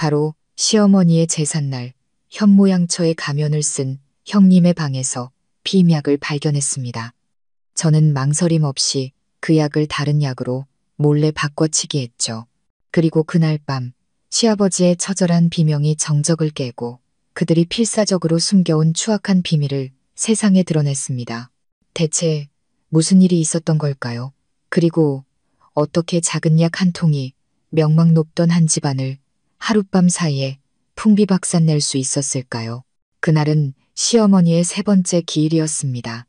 바로 시어머니의 제삿날 현모양처의 가면을 쓴 형님의 방에서 피임약을 발견했습니다. 저는 망설임 없이 그 약을 다른 약으로 몰래 바꿔치기 했죠. 그리고 그날 밤 시아버지의 처절한 비명이 정적을 깨고 그들이 필사적으로 숨겨온 추악한 비밀을 세상에 드러냈습니다. 대체 무슨 일이 있었던 걸까요? 그리고 어떻게 작은 약 한 통이 명망 높던 한 집안을 하룻밤 사이에 풍비박산 낼 수 있었을까요? 그날은 시어머니의 세 번째 기일이었습니다.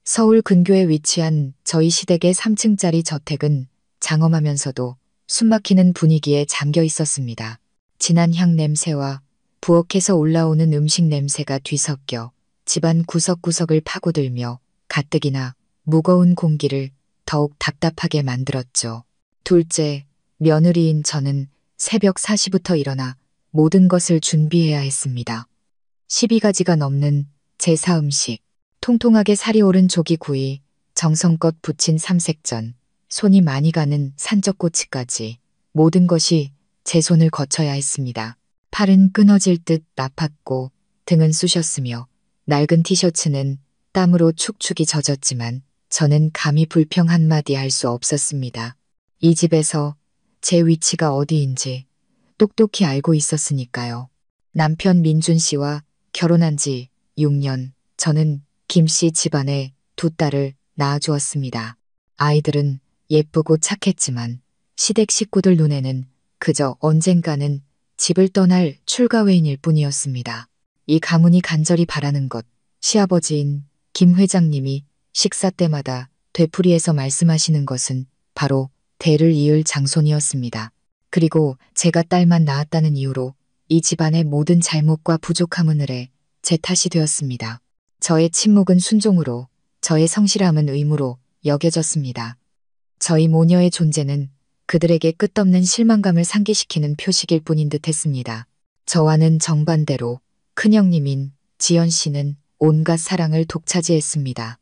서울 근교에 위치한 저희 시댁의 3층짜리 저택은 장엄하면서도 숨막히는 분위기에 잠겨 있었습니다. 진한 향 냄새와 부엌에서 올라오는 음식 냄새가 뒤섞여 집안 구석구석을 파고들며 가뜩이나 무거운 공기를 더욱 답답하게 만들었죠. 둘째, 며느리인 저는 새벽 4시부터 일어나 모든 것을 준비해야 했습니다. 12가지가 넘는 제사 음식, 통통하게 살이 오른 조기구이, 정성껏 부친 삼색전, 손이 많이 가는 산적꼬치까지 모든 것이 제 손을 거쳐야 했습니다. 팔은 끊어질 듯 아팠고 등은 쑤셨으며 낡은 티셔츠는 땀으로 축축이 젖었지만 저는 감히 불평 한마디 할 수 없었습니다. 이 집에서 제 위치가 어디인지 똑똑히 알고 있었으니까요. 남편 민준 씨와 결혼한 지 6년, 저는 김 씨 집안에 두 딸을 낳아주었습니다. 아이들은 예쁘고 착했지만 시댁 식구들 눈에는 그저 언젠가는 집을 떠날 출가회인일 뿐이었습니다. 이 가문이 간절히 바라는 것, 시아버지인 김 회장님이 식사 때마다 되풀이해서 말씀하시는 것은 바로 대를 이을 장손이었습니다. 그리고 제가 딸만 낳았다는 이유로 이 집안의 모든 잘못과 부족함은 을에 제 탓이 되었습니다. 저의 침묵은 순종으로, 저의 성실함은 의무로 여겨졌습니다. 저희 모녀의 존재는 그들에게 끝없는 실망감을 상기시키는 표식일 뿐인 듯 했습니다. 저와는 정반대로 큰형님인 지연 씨는 온갖 사랑을 독차지했습니다.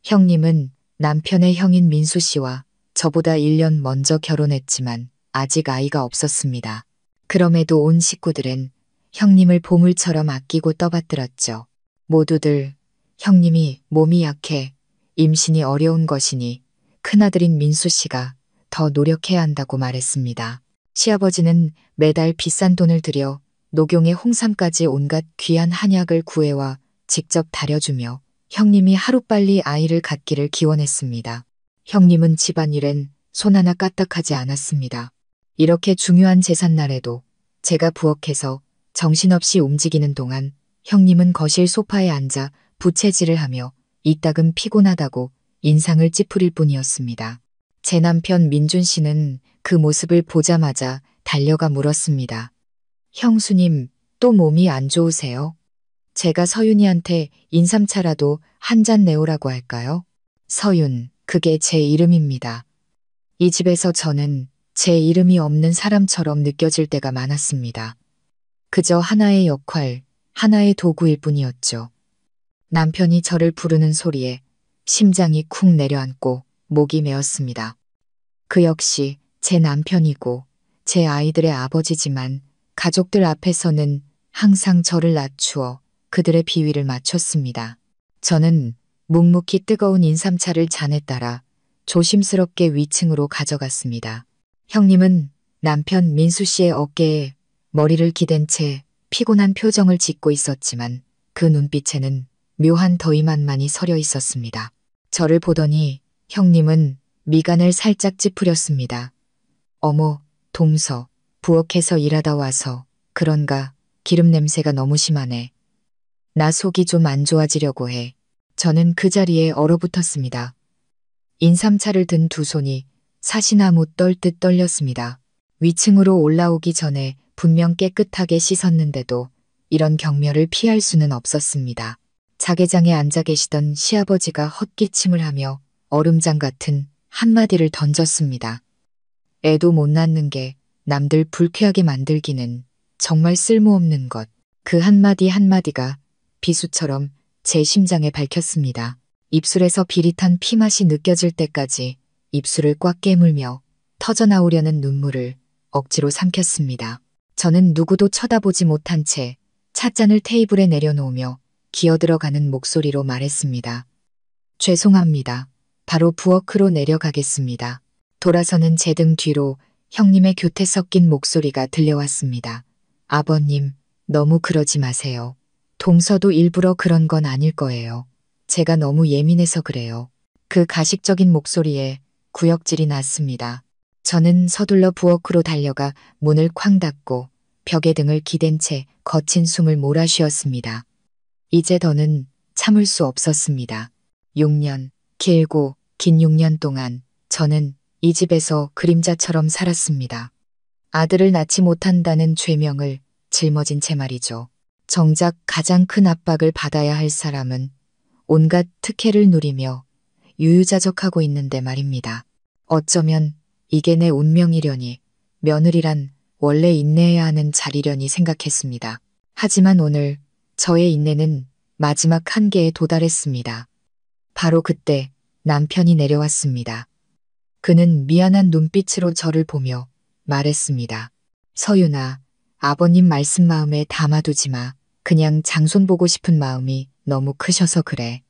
형님은 남편의 형인 민수 씨와 저보다 1년 먼저 결혼했지만 아직 아이가 없었습니다. 그럼에도 온 식구들은 형님을 보물처럼 아끼고 떠받들었죠. 모두들 형님이 몸이 약해 임신이 어려운 것이니 큰아들인 민수 씨가 더 노력해야 한다고 말했습니다. 시아버지는 매달 비싼 돈을 들여 녹용의 홍삼까지 온갖 귀한 한약을 구해와 직접 다려주며 형님이 하루빨리 아이를 갖기를 기원했습니다. 형님은 집안일엔 손 하나 까딱하지 않았습니다. 이렇게 중요한 제삿날에도 제가 부엌에서 정신없이 움직이는 동안 형님은 거실 소파에 앉아 부채질을 하며 이따금 피곤하다고 인상을 찌푸릴 뿐이었습니다. 제 남편 민준 씨는 그 모습을 보자마자 달려가 물었습니다. 형수님, 또 몸이 안 좋으세요? 제가 서윤이한테 인삼차라도 한 잔 내오라고 할까요? 서윤, 그게 제 이름입니다. 이 집에서 저는 제 이름이 없는 사람처럼 느껴질 때가 많았습니다. 그저 하나의 역할, 하나의 도구일 뿐이었죠. 남편이 저를 부르는 소리에 심장이 쿵 내려앉고 목이 메었습니다. 그 역시 제 남편이고 제 아이들의 아버지지만 가족들 앞에서는 항상 저를 낮추어 그들의 비위를 맞췄습니다. 저는 묵묵히 뜨거운 인삼차를 잔에 따라 조심스럽게 위층으로 가져갔습니다. 형님은 남편 민수 씨의 어깨에 머리를 기댄 채 피곤한 표정을 짓고 있었지만 그 눈빛에는 묘한 더위만만이 서려 있었습니다. 저를 보더니 형님은 미간을 살짝 찌푸렸습니다. 어머, 동서, 부엌에서 일하다 와서 그런가 기름 냄새가 너무 심하네. 나 속이 좀 안 좋아지려고 해. 저는 그 자리에 얼어붙었습니다. 인삼차를 든 두 손이 사시나무 떨듯 떨렸습니다. 위층으로 올라오기 전에 분명 깨끗하게 씻었는데도 이런 경멸을 피할 수는 없었습니다. 자개장에 앉아 계시던 시아버지가 헛기침을 하며 얼음장 같은 한마디를 던졌습니다. 애도 못 낳는 게 남들 불쾌하게 만들기는 정말 쓸모없는 것. 그 한마디 한마디가 비수처럼 제 심장에 밝혔습니다. 입술에서 비릿한 피맛이 느껴질 때까지 입술을 꽉 깨물며 터져나오려는 눈물을 억지로 삼켰습니다. 저는 누구도 쳐다보지 못한 채 찻잔을 테이블에 내려놓으며 기어들어가는 목소리로 말했습니다. 죄송합니다. 바로 부엌으로 내려가겠습니다. 돌아서는 제 등 뒤로 형님의 교태 섞인 목소리가 들려왔습니다. 아버님, 너무 그러지 마세요. 동서도 일부러 그런 건 아닐 거예요. 제가 너무 예민해서 그래요. 그 가식적인 목소리에 구역질이 났습니다. 저는 서둘러 부엌으로 달려가 문을 쾅 닫고 벽에 등을 기댄 채 거친 숨을 몰아쉬었습니다. 이제 더는 참을 수 없었습니다. 6년, 길고 긴 6년 동안 저는 이 집에서 그림자처럼 살았습니다. 아들을 낳지 못한다는 죄명을 짊어진 채 말이죠. 정작 가장 큰 압박을 받아야 할 사람은 온갖 특혜를 누리며 유유자적하고 있는데 말입니다. 어쩌면 이게 내 운명이려니, 며느리란 원래 인내해야 하는 자리려니 생각했습니다. 하지만 오늘 저의 인내는 마지막 한계에 도달했습니다. 바로 그때 남편이 내려왔습니다. 그는 미안한 눈빛으로 저를 보며 말했습니다. 서윤아, 아버님 말씀 마음에 담아두지 마. 그냥 장손 보고 싶은 마음이 너무 크셔서 그래.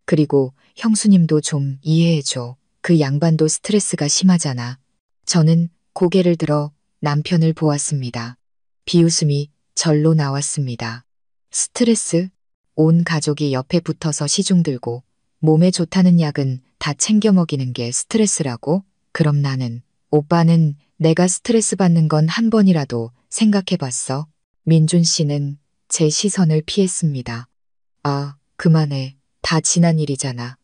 그리고 형수님도 좀 이해해줘. 그 양반도 스트레스가 심하잖아. 저는 고개를 들어 남편을 보았습니다. 비웃음이 절로 나왔습니다. 스트레스? 온 가족이 옆에 붙어서 시중 들고 몸에 좋다는 약은 다 챙겨 먹이는 게 스트레스라고? 그럼 나는, 오빠는 내가 스트레스 받는 건 한 번이라도 생각해 봤어? 민준 씨는 제 시선을 피했습니다. 아, 그만해. 다 지난 일이잖아.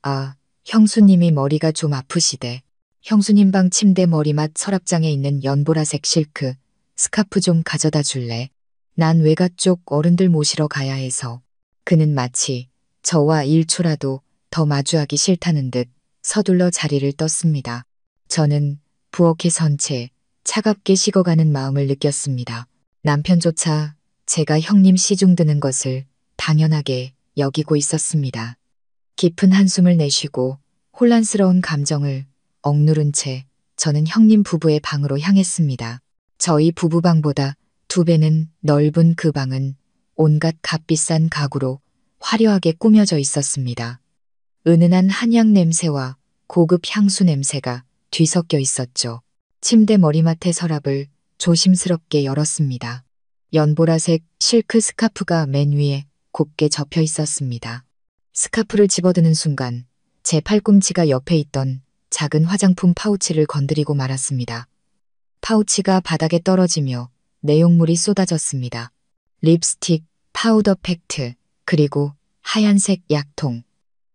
아, 형수님이 머리가 좀 아프시대. 형수님 방 침대 머리맡 서랍장에 있는 연보라색 실크, 스카프 좀 가져다 줄래? 난 외가 쪽 어른들 모시러 가야 해서. 그는 마치 저와 1초라도 더 마주하기 싫다는 듯 서둘러 자리를 떴습니다. 저는 부엌에 선 채 차갑게 식어가는 마음을 느꼈습니다. 남편조차 제가 형님 시중 드는 것을 당연하게 여기고 있었습니다. 깊은 한숨을 내쉬고 혼란스러운 감정을 억누른 채 저는 형님 부부의 방으로 향했습니다. 저희 부부방보다 2배는 넓은 그 방은 온갖 값비싼 가구로 화려하게 꾸며져 있었습니다. 은은한 한약 냄새와 고급 향수 냄새가 뒤섞여 있었죠. 침대 머리맡의 서랍을 조심스럽게 열었습니다. 연보라색 실크 스카프가 맨 위에 곱게 접혀 있었습니다. 스카프를 집어드는 순간 제 팔꿈치가 옆에 있던 작은 화장품 파우치를 건드리고 말았습니다. 파우치가 바닥에 떨어지며 내용물이 쏟아졌습니다. 립스틱, 파우더 팩트, 그리고 하얀색 약통.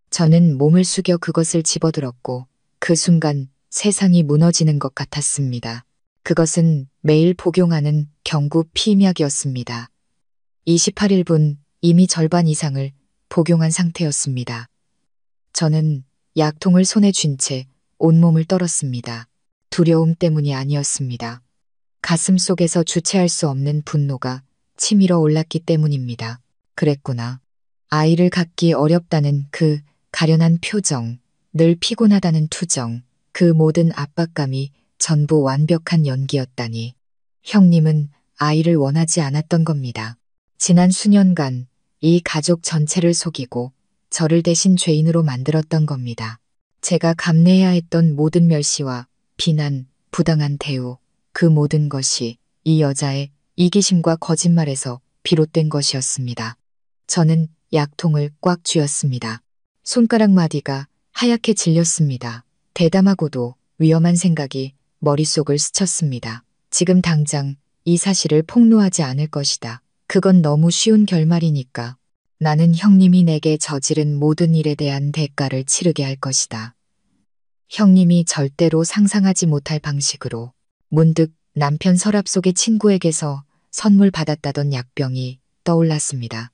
저는 몸을 숙여 그것을 집어들었고 그 순간 세상이 무너지는 것 같았습니다. 그것은 매일 복용하는 경구 피임약이었습니다. 28일분 이미 절반 이상을 복용한 상태였습니다. 저는 약통을 손에 쥔 채 온몸을 떨었습니다. 두려움 때문이 아니었습니다. 가슴 속에서 주체할 수 없는 분노가 치밀어 올랐기 때문입니다. 그랬구나. 아이를 갖기 어렵다는 그 가련한 표정, 늘 피곤하다는 투정, 그 모든 압박감이 전부 완벽한 연기였다니. 형님은 아이를 원하지 않았던 겁니다. 지난 수년간 이 가족 전체를 속이고 저를 대신 죄인으로 만들었던 겁니다. 제가 감내해야 했던 모든 멸시와 비난, 부당한 대우, 그 모든 것이 이 여자의 이기심과 거짓말에서 비롯된 것이었습니다. 저는 약통을 꽉 쥐었습니다. 손가락 마디가 하얗게 질렸습니다. 대담하고도 위험한 생각이 머릿속을 스쳤습니다. 지금 당장 이 사실을 폭로하지 않을 것이다. 그건 너무 쉬운 결말이니까. 나는 형님이 내게 저지른 모든 일에 대한 대가를 치르게 할 것이다. 형님이 절대로 상상하지 못할 방식으로. 문득 남편 서랍 속의 친구에게서 선물 받았다던 약병이 떠올랐습니다.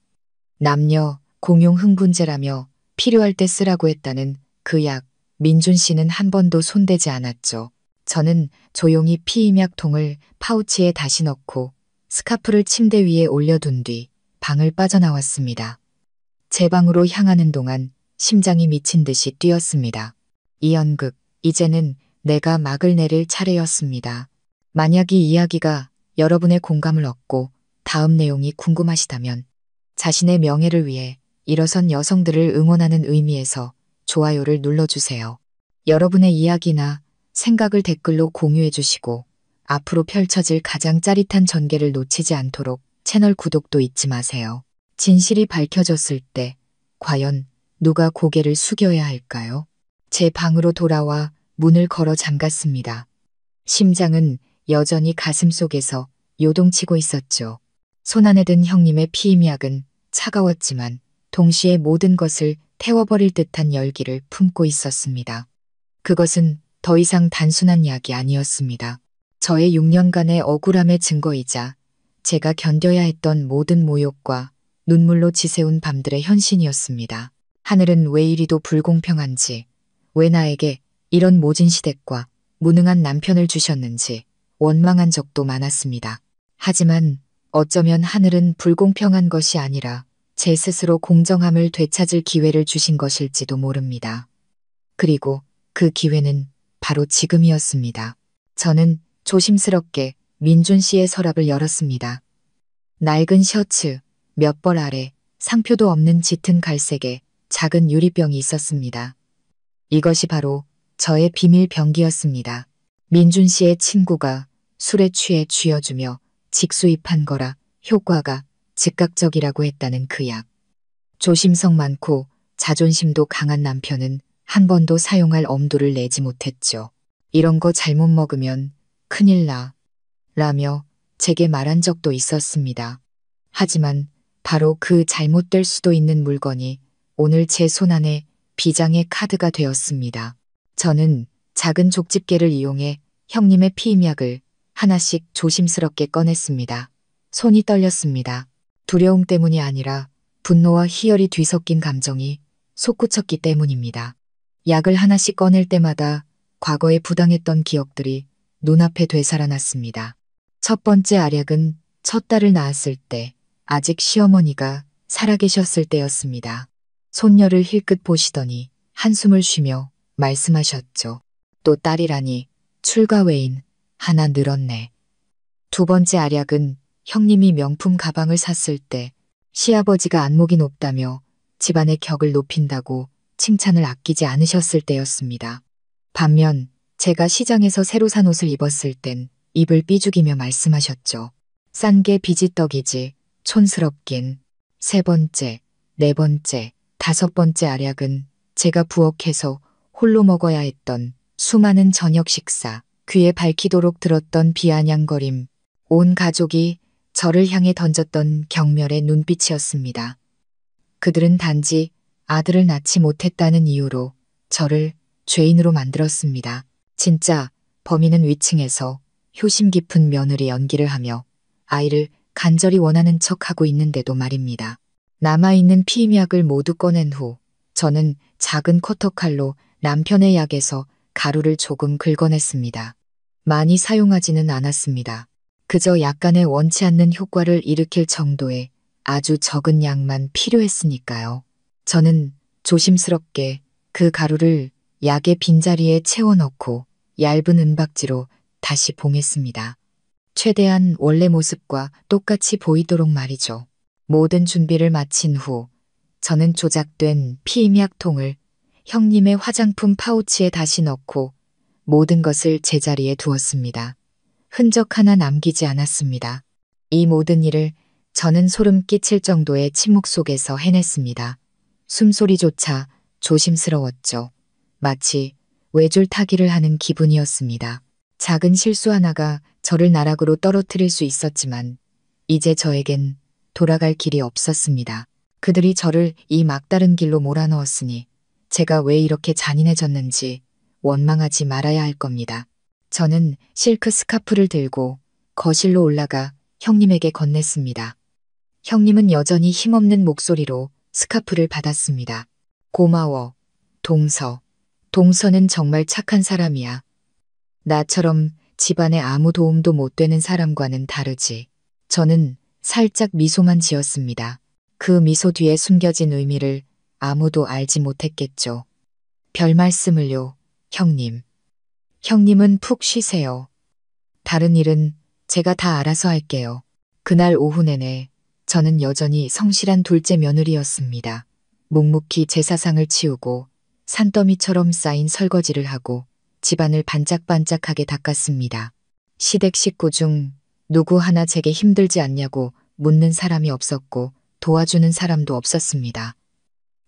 남녀 공용 흥분제라며 필요할 때 쓰라고 했다는 그 약, 민준 씨는 한 번도 손대지 않았죠. 저는 조용히 피임약통을 파우치에 다시 넣고 스카프를 침대 위에 올려둔 뒤 방을 빠져나왔습니다. 제 방으로 향하는 동안 심장이 미친 듯이 뛰었습니다. 이 연극, 이제는 내가 막을 내릴 차례였습니다. 만약 이 이야기가 여러분의 공감을 얻고 다음 내용이 궁금하시다면 자신의 명예를 위해 일어선 여성들을 응원하는 의미에서 좋아요를 눌러주세요. 여러분의 이야기나 생각을 댓글로 공유해 주시고 앞으로 펼쳐질 가장 짜릿한 전개를 놓치지 않도록 채널 구독도 잊지 마세요. 진실이 밝혀졌을 때 과연 누가 고개를 숙여야 할까요? 제 방으로 돌아와 문을 걸어 잠갔습니다. 심장은 여전히 가슴속에서 요동치고 있었죠. 손안에 든 형님의 피임약은 차가웠지만 동시에 모든 것을 태워버릴 듯한 열기를 품고 있었습니다. 그것은 더 이상 단순한 약이 아니었습니다. 저의 6년간의 억울함의 증거이자 제가 견뎌야 했던 모든 모욕과 눈물로 지새운 밤들의 현신이었습니다. 하늘은 왜 이리도 불공평한지, 왜 나에게 이런 모진 시댁과 무능한 남편을 주셨는지 원망한 적도 많았습니다. 하지만 어쩌면 하늘은 불공평한 것이 아니라 제 스스로 공정함을 되찾을 기회를 주신 것일지도 모릅니다. 그리고 그 기회는 바로 지금이었습니다. 저는 조심스럽게 민준 씨의 서랍을 열었습니다. 낡은 셔츠, 몇 벌 아래 상표도 없는 짙은 갈색의 작은 유리병이 있었습니다. 이것이 바로 저의 비밀 병기였습니다. 민준 씨의 친구가 술에 취해 쥐어주며 직수입한 거라 효과가 즉각적이라고 했다는 그 약. 조심성 많고 자존심도 강한 남편은 한 번도 사용할 엄두를 내지 못했죠. 이런 거 잘못 먹으면 큰일 나. 라며 제게 말한 적도 있었습니다. 하지만 바로 그 잘못될 수도 있는 물건이 오늘 제 손안에 비장의 카드가 되었습니다. 저는 작은 족집게를 이용해 형님의 피임약을 하나씩 조심스럽게 꺼냈습니다. 손이 떨렸습니다. 두려움 때문이 아니라 분노와 희열이 뒤섞인 감정이 솟구쳤기 때문입니다. 약을 하나씩 꺼낼 때마다 과거에 부당했던 기억들이 눈앞에 되살아났습니다. 첫 번째 알약은 첫 딸을 낳았을 때 아직 시어머니가 살아계셨을 때였습니다. 손녀를 힐끗 보시더니 한숨을 쉬며 말씀하셨죠. 또 딸이라니 출가 외인 하나 늘었네. 두 번째 알약은 형님이 명품 가방을 샀을 때 시아버지가 안목이 높다며 집안의 격을 높인다고 칭찬을 아끼지 않으셨을 때였습니다. 반면 제가 시장에서 새로 산 옷을 입었을 땐 입을 삐죽이며 말씀하셨죠. 싼 게 비지떡이지 촌스럽긴. 세 번째, 네 번째, 다섯 번째 알약은 제가 부엌에서 홀로 먹어야 했던 수많은 저녁 식사, 귀에 밝히도록 들었던 비아냥거림, 온 가족이 저를 향해 던졌던 경멸의 눈빛이었습니다. 그들은 단지 아들을 낳지 못했다는 이유로 저를 죄인으로 만들었습니다. 진짜 범인은 위층에서 효심 깊은 며느리 연기를 하며 아이를 간절히 원하는 척하고 있는데도 말입니다. 남아있는 피임약을 모두 꺼낸 후 저는 작은 커터칼로 남편의 약에서 가루를 조금 긁어냈습니다. 많이 사용하지는 않았습니다. 그저 약간의 원치 않는 효과를 일으킬 정도의 아주 적은 양만 필요했으니까요. 저는 조심스럽게 그 가루를 약의 빈자리에 채워넣고 얇은 은박지로 다시 봉했습니다. 최대한 원래 모습과 똑같이 보이도록 말이죠. 모든 준비를 마친 후 저는 조작된 피임약통을 형님의 화장품 파우치에 다시 넣고 모든 것을 제자리에 두었습니다. 흔적 하나 남기지 않았습니다. 이 모든 일을 저는 소름 끼칠 정도의 침묵 속에서 해냈습니다. 숨소리조차 조심스러웠죠. 마치 외줄 타기를 하는 기분이었습니다. 작은 실수 하나가 저를 나락으로 떨어뜨릴 수 있었지만 이제 저에겐 돌아갈 길이 없었습니다. 그들이 저를 이 막다른 길로 몰아넣었으니 제가 왜 이렇게 잔인해졌는지 원망하지 말아야 할 겁니다. 저는 실크 스카프를 들고 거실로 올라가 형님에게 건넸습니다. 형님은 여전히 힘없는 목소리로 스카프를 받았습니다. 고마워, 동서. 동서는 정말 착한 사람이야. 나처럼 집안에 아무 도움도 못 되는 사람과는 다르지. 저는 살짝 미소만 지었습니다. 그 미소 뒤에 숨겨진 의미를 아무도 알지 못했겠죠. 별 말씀을요, 형님. 형님은 푹 쉬세요. 다른 일은 제가 다 알아서 할게요. 그날 오후 내내 저는 여전히 성실한 둘째 며느리였습니다. 묵묵히 제사상을 치우고 산더미처럼 쌓인 설거지를 하고 집안을 반짝반짝하게 닦았습니다. 시댁 식구 중 누구 하나 제게 힘들지 않냐고 묻는 사람이 없었고 도와주는 사람도 없었습니다.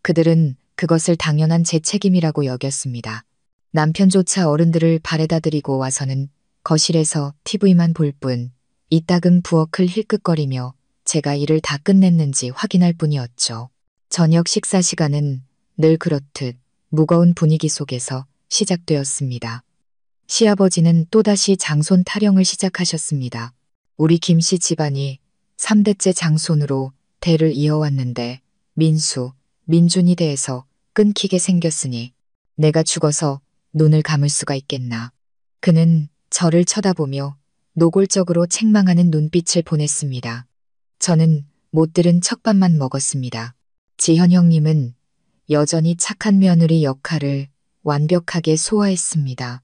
그들은 그것을 당연한 제 책임이라고 여겼습니다. 남편조차 어른들을 바래다 드리고 와서는 거실에서 TV만 볼 뿐 이따금 부엌을 힐끗거리며 제가 일을 다 끝냈는지 확인할 뿐이었죠. 저녁 식사 시간은 늘 그렇듯 무거운 분위기 속에서 시작되었습니다. 시아버지는 또다시 장손 타령을 시작하셨습니다. 우리 김씨 집안이 3대째 장손으로 대를 이어왔는데 민수, 민준이 대해서 끊기게 생겼으니 내가 죽어서 눈을 감을 수가 있겠나. 그는 저를 쳐다보며 노골적으로 책망하는 눈빛을 보냈습니다. 저는 못 들은 척밥만 먹었습니다. 지현 형님은 여전히 착한 며느리 역할을 완벽하게 소화했습니다.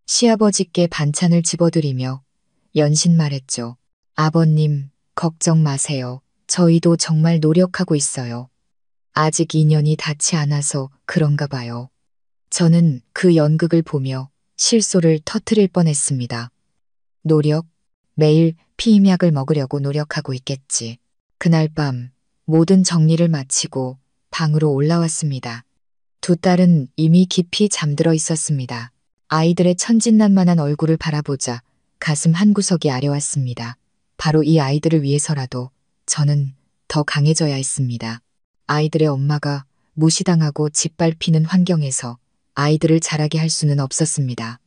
시아버지께 반찬을 집어드리며 연신 말했죠. 아버님, 걱정 마세요. 저희도 정말 노력하고 있어요. 아직 인연이 닿지 않아서 그런가 봐요. 저는 그 연극을 보며 실소를 터뜨릴 뻔했습니다. 노력? 매일 피임약을 먹으려고 노력하고 있겠지. 그날 밤 모든 정리를 마치고 방으로 올라왔습니다. 두 딸은 이미 깊이 잠들어 있었습니다. 아이들의 천진난만한 얼굴을 바라보자 가슴 한구석이 아려왔습니다. 바로 이 아이들을 위해서라도 저는 더 강해져야 했습니다. 아이들의 엄마가 무시당하고 짓밟히는 환경에서 아이들을 자라게 할 수는 없었습니다.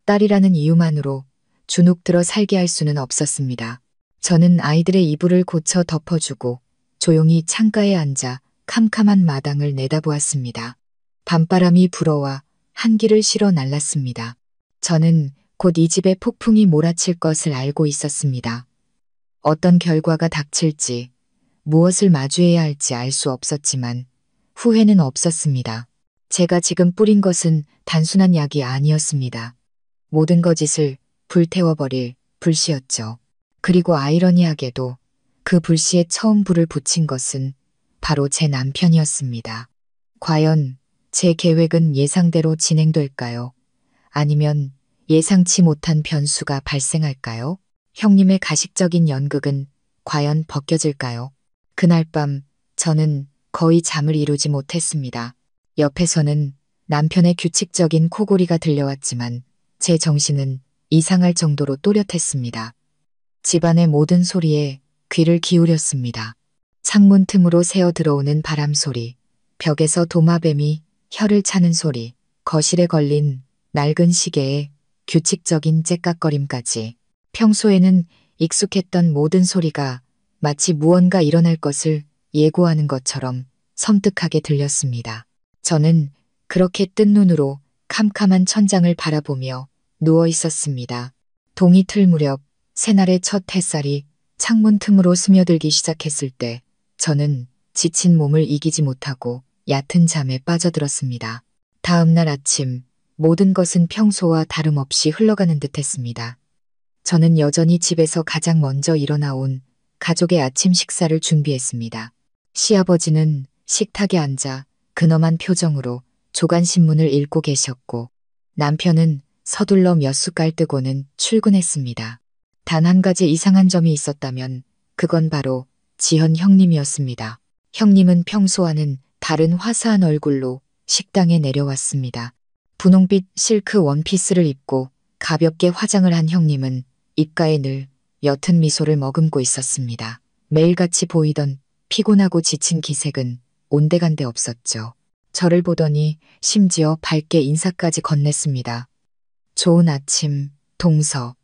딸이라는 이유만으로 주눅 들어 살게 할 수는 없었습니다. 저는 아이들의 이불을 고쳐 덮어주고 조용히 창가에 앉아 캄캄한 마당을 내다보았습니다. 밤바람이 불어와 한기를 실어 날랐습니다. 저는 곧 이 집에 폭풍이 몰아칠 것을 알고 있었습니다. 어떤 결과가 닥칠지, 무엇을 마주해야 할지 알 수 없었지만 후회는 없었습니다. 제가 지금 뿌린 것은 단순한 약이 아니었습니다. 모든 거짓을 불태워버릴 불씨였죠. 그리고 아이러니하게도 그 불씨에 처음 불을 붙인 것은 바로 제 남편이었습니다. 과연 제 계획은 예상대로 진행될까요? 아니면 예상치 못한 변수가 발생할까요? 형님의 가식적인 연극은 과연 벗겨질까요? 그날 밤 저는 거의 잠을 이루지 못했습니다. 옆에서는 남편의 규칙적인 코골이가 들려왔지만 제 정신은 이상할 정도로 또렷했습니다. 집안의 모든 소리에 귀를 기울였습니다. 창문 틈으로 새어 들어오는 바람 소리, 벽에서 도마뱀이 혀를 차는 소리, 거실에 걸린 낡은 시계의 규칙적인 째깍거림까지 평소에는 익숙했던 모든 소리가 마치 무언가 일어날 것을 예고하는 것처럼 섬뜩하게 들렸습니다. 저는 그렇게 뜬 눈으로 캄캄한 천장을 바라보며 누워 있었습니다. 동이틀 무렵 새날의 첫 햇살이 창문 틈으로 스며들기 시작했을 때 저는 지친 몸을 이기지 못하고 얕은 잠에 빠져들었습니다. 다음 날 아침 모든 것은 평소와 다름없이 흘러가는 듯했습니다. 저는 여전히 집에서 가장 먼저 일어나온 가족의 아침 식사를 준비했습니다. 시아버지는 식탁에 앉아 근엄한 표정으로 조간신문을 읽고 계셨고 남편은 서둘러 몇 숟갈 뜨고는 출근했습니다. 단 한 가지 이상한 점이 있었다면 그건 바로 지현 형님이었습니다. 형님은 평소와는 다른 화사한 얼굴로 식당에 내려왔습니다. 분홍빛 실크 원피스를 입고 가볍게 화장을 한 형님은 입가에 늘 옅은 미소를 머금고 있었습니다. 매일같이 보이던 피곤하고 지친 기색은 온데간데 없었죠. 저를 보더니 심지어 밝게 인사까지 건넸습니다. 좋은 아침, 동서.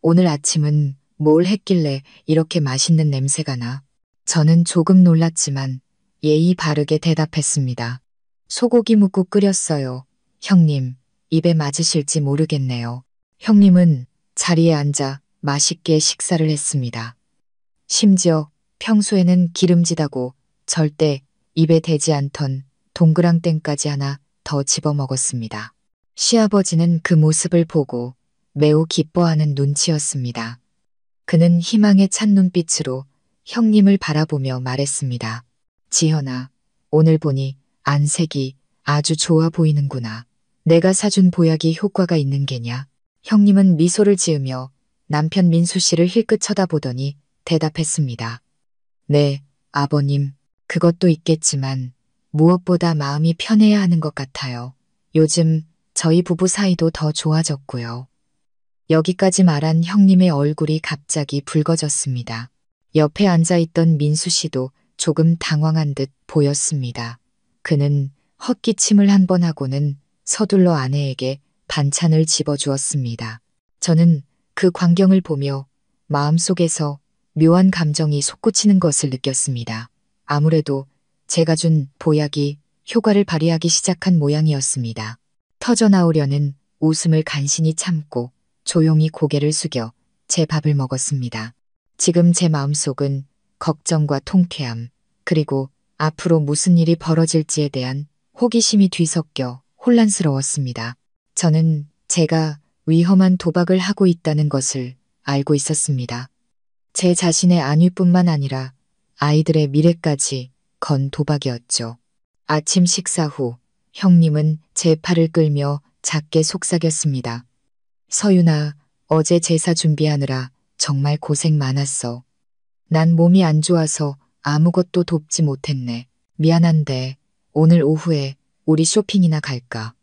오늘 아침은 뭘 했길래 이렇게 맛있는 냄새가 나? 저는 조금 놀랐지만 예의 바르게 대답했습니다. 소고기 묵국 끓였어요. 형님, 입에 맞으실지 모르겠네요. 형님은 자리에 앉아 맛있게 식사를 했습니다. 심지어 평소에는 기름지다고 절대 입에 대지 않던 동그랑땡까지 하나 더 집어먹었습니다. 시아버지는 그 모습을 보고 매우 기뻐하는 눈치였습니다. 그는 희망에 찬 눈빛으로 형님을 바라보며 말했습니다. 지현아, 오늘 보니 안색이 아주 좋아 보이는구나. 내가 사준 보약이 효과가 있는 게냐? 형님은 미소를 지으며 남편 민수 씨를 힐끗 쳐다보더니 대답했습니다. 네, 아버님, 그것도 있겠지만 무엇보다 마음이 편해야 하는 것 같아요. 요즘 저희 부부 사이도 더 좋아졌고요. 여기까지 말한 형님의 얼굴이 갑자기 붉어졌습니다. 옆에 앉아있던 민수 씨도 조금 당황한 듯 보였습니다. 그는 헛기침을 한 번 하고는 서둘러 아내에게 반찬을 집어주었습니다. 저는 그 광경을 보며 마음속에서 묘한 감정이 솟구치는 것을 느꼈습니다. 아무래도 제가 준 보약이 효과를 발휘하기 시작한 모양이었습니다. 터져나오려는 웃음을 간신히 참고 조용히 고개를 숙여 제 밥을 먹었습니다. 지금 제 마음속은 걱정과 통쾌함, 그리고 앞으로 무슨 일이 벌어질지에 대한 호기심이 뒤섞여 혼란스러웠습니다. 저는 제가 위험한 도박을 하고 있다는 것을 알고 있었습니다. 제 자신의 안위뿐만 아니라 아이들의 미래까지 건 도박이었죠. 아침 식사 후 형님은 제 팔을 끌며 작게 속삭였습니다. 서윤아, 어제 제사 준비하느라 정말 고생 많았어. 난 몸이 안 좋아서 아무것도 돕지 못했네. 미안한데 오늘 오후에 우리 쇼핑이나 갈까?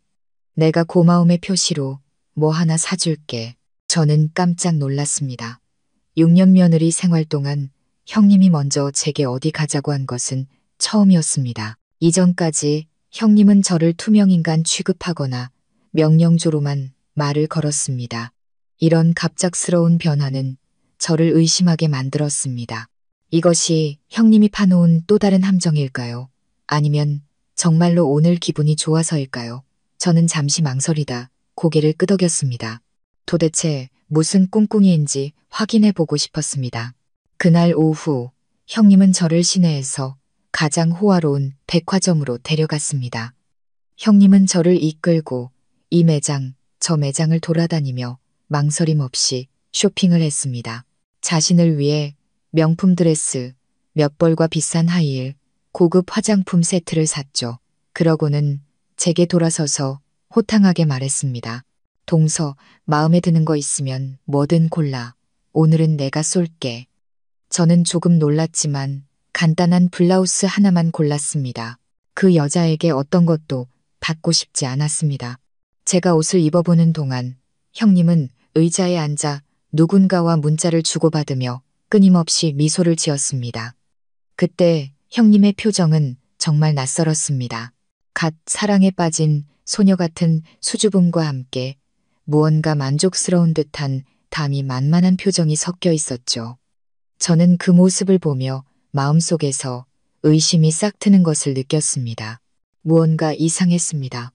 내가 고마움의 표시로 뭐 하나 사줄게. 저는 깜짝 놀랐습니다. 6년 며느리 생활 동안 형님이 먼저 제게 어디 가자고 한 것은 처음이었습니다. 이전까지 형님은 저를 투명인간 취급하거나 명령조로만 말을 걸었습니다. 이런 갑작스러운 변화는 저를 의심하게 만들었습니다. 이것이 형님이 파놓은 또 다른 함정일까요? 아니면 정말로 오늘 기분이 좋아서일까요? 저는 잠시 망설이다 고개를 끄덕였습니다. 도대체 무슨 꿍꿍이인지 확인해 보고 싶었습니다. 그날 오후 형님은 저를 시내에서 가장 호화로운 백화점으로 데려갔습니다. 형님은 저를 이끌고 이 매장, 저 매장을 돌아다니며 망설임 없이 쇼핑을 했습니다. 자신을 위해 명품 드레스, 몇 벌과 비싼 하이힐, 고급 화장품 세트를 샀죠. 그러고는 제게 돌아서서 호탕하게 말했습니다. 동서, 마음에 드는 거 있으면 뭐든 골라. 오늘은 내가 쏠게. 저는 조금 놀랐지만 간단한 블라우스 하나만 골랐습니다. 그 여자에게 어떤 것도 받고 싶지 않았습니다. 제가 옷을 입어보는 동안 형님은 의자에 앉아 누군가와 문자를 주고받으며 끊임없이 미소를 지었습니다. 그때 형님의 표정은 정말 낯설었습니다. 갓 사랑에 빠진 소녀 같은 수줍음과 함께 무언가 만족스러운 듯한 담이 만만한 표정이 섞여 있었죠. 저는 그 모습을 보며 마음속에서 의심이 싹 트는 것을 느꼈습니다. 무언가 이상했습니다.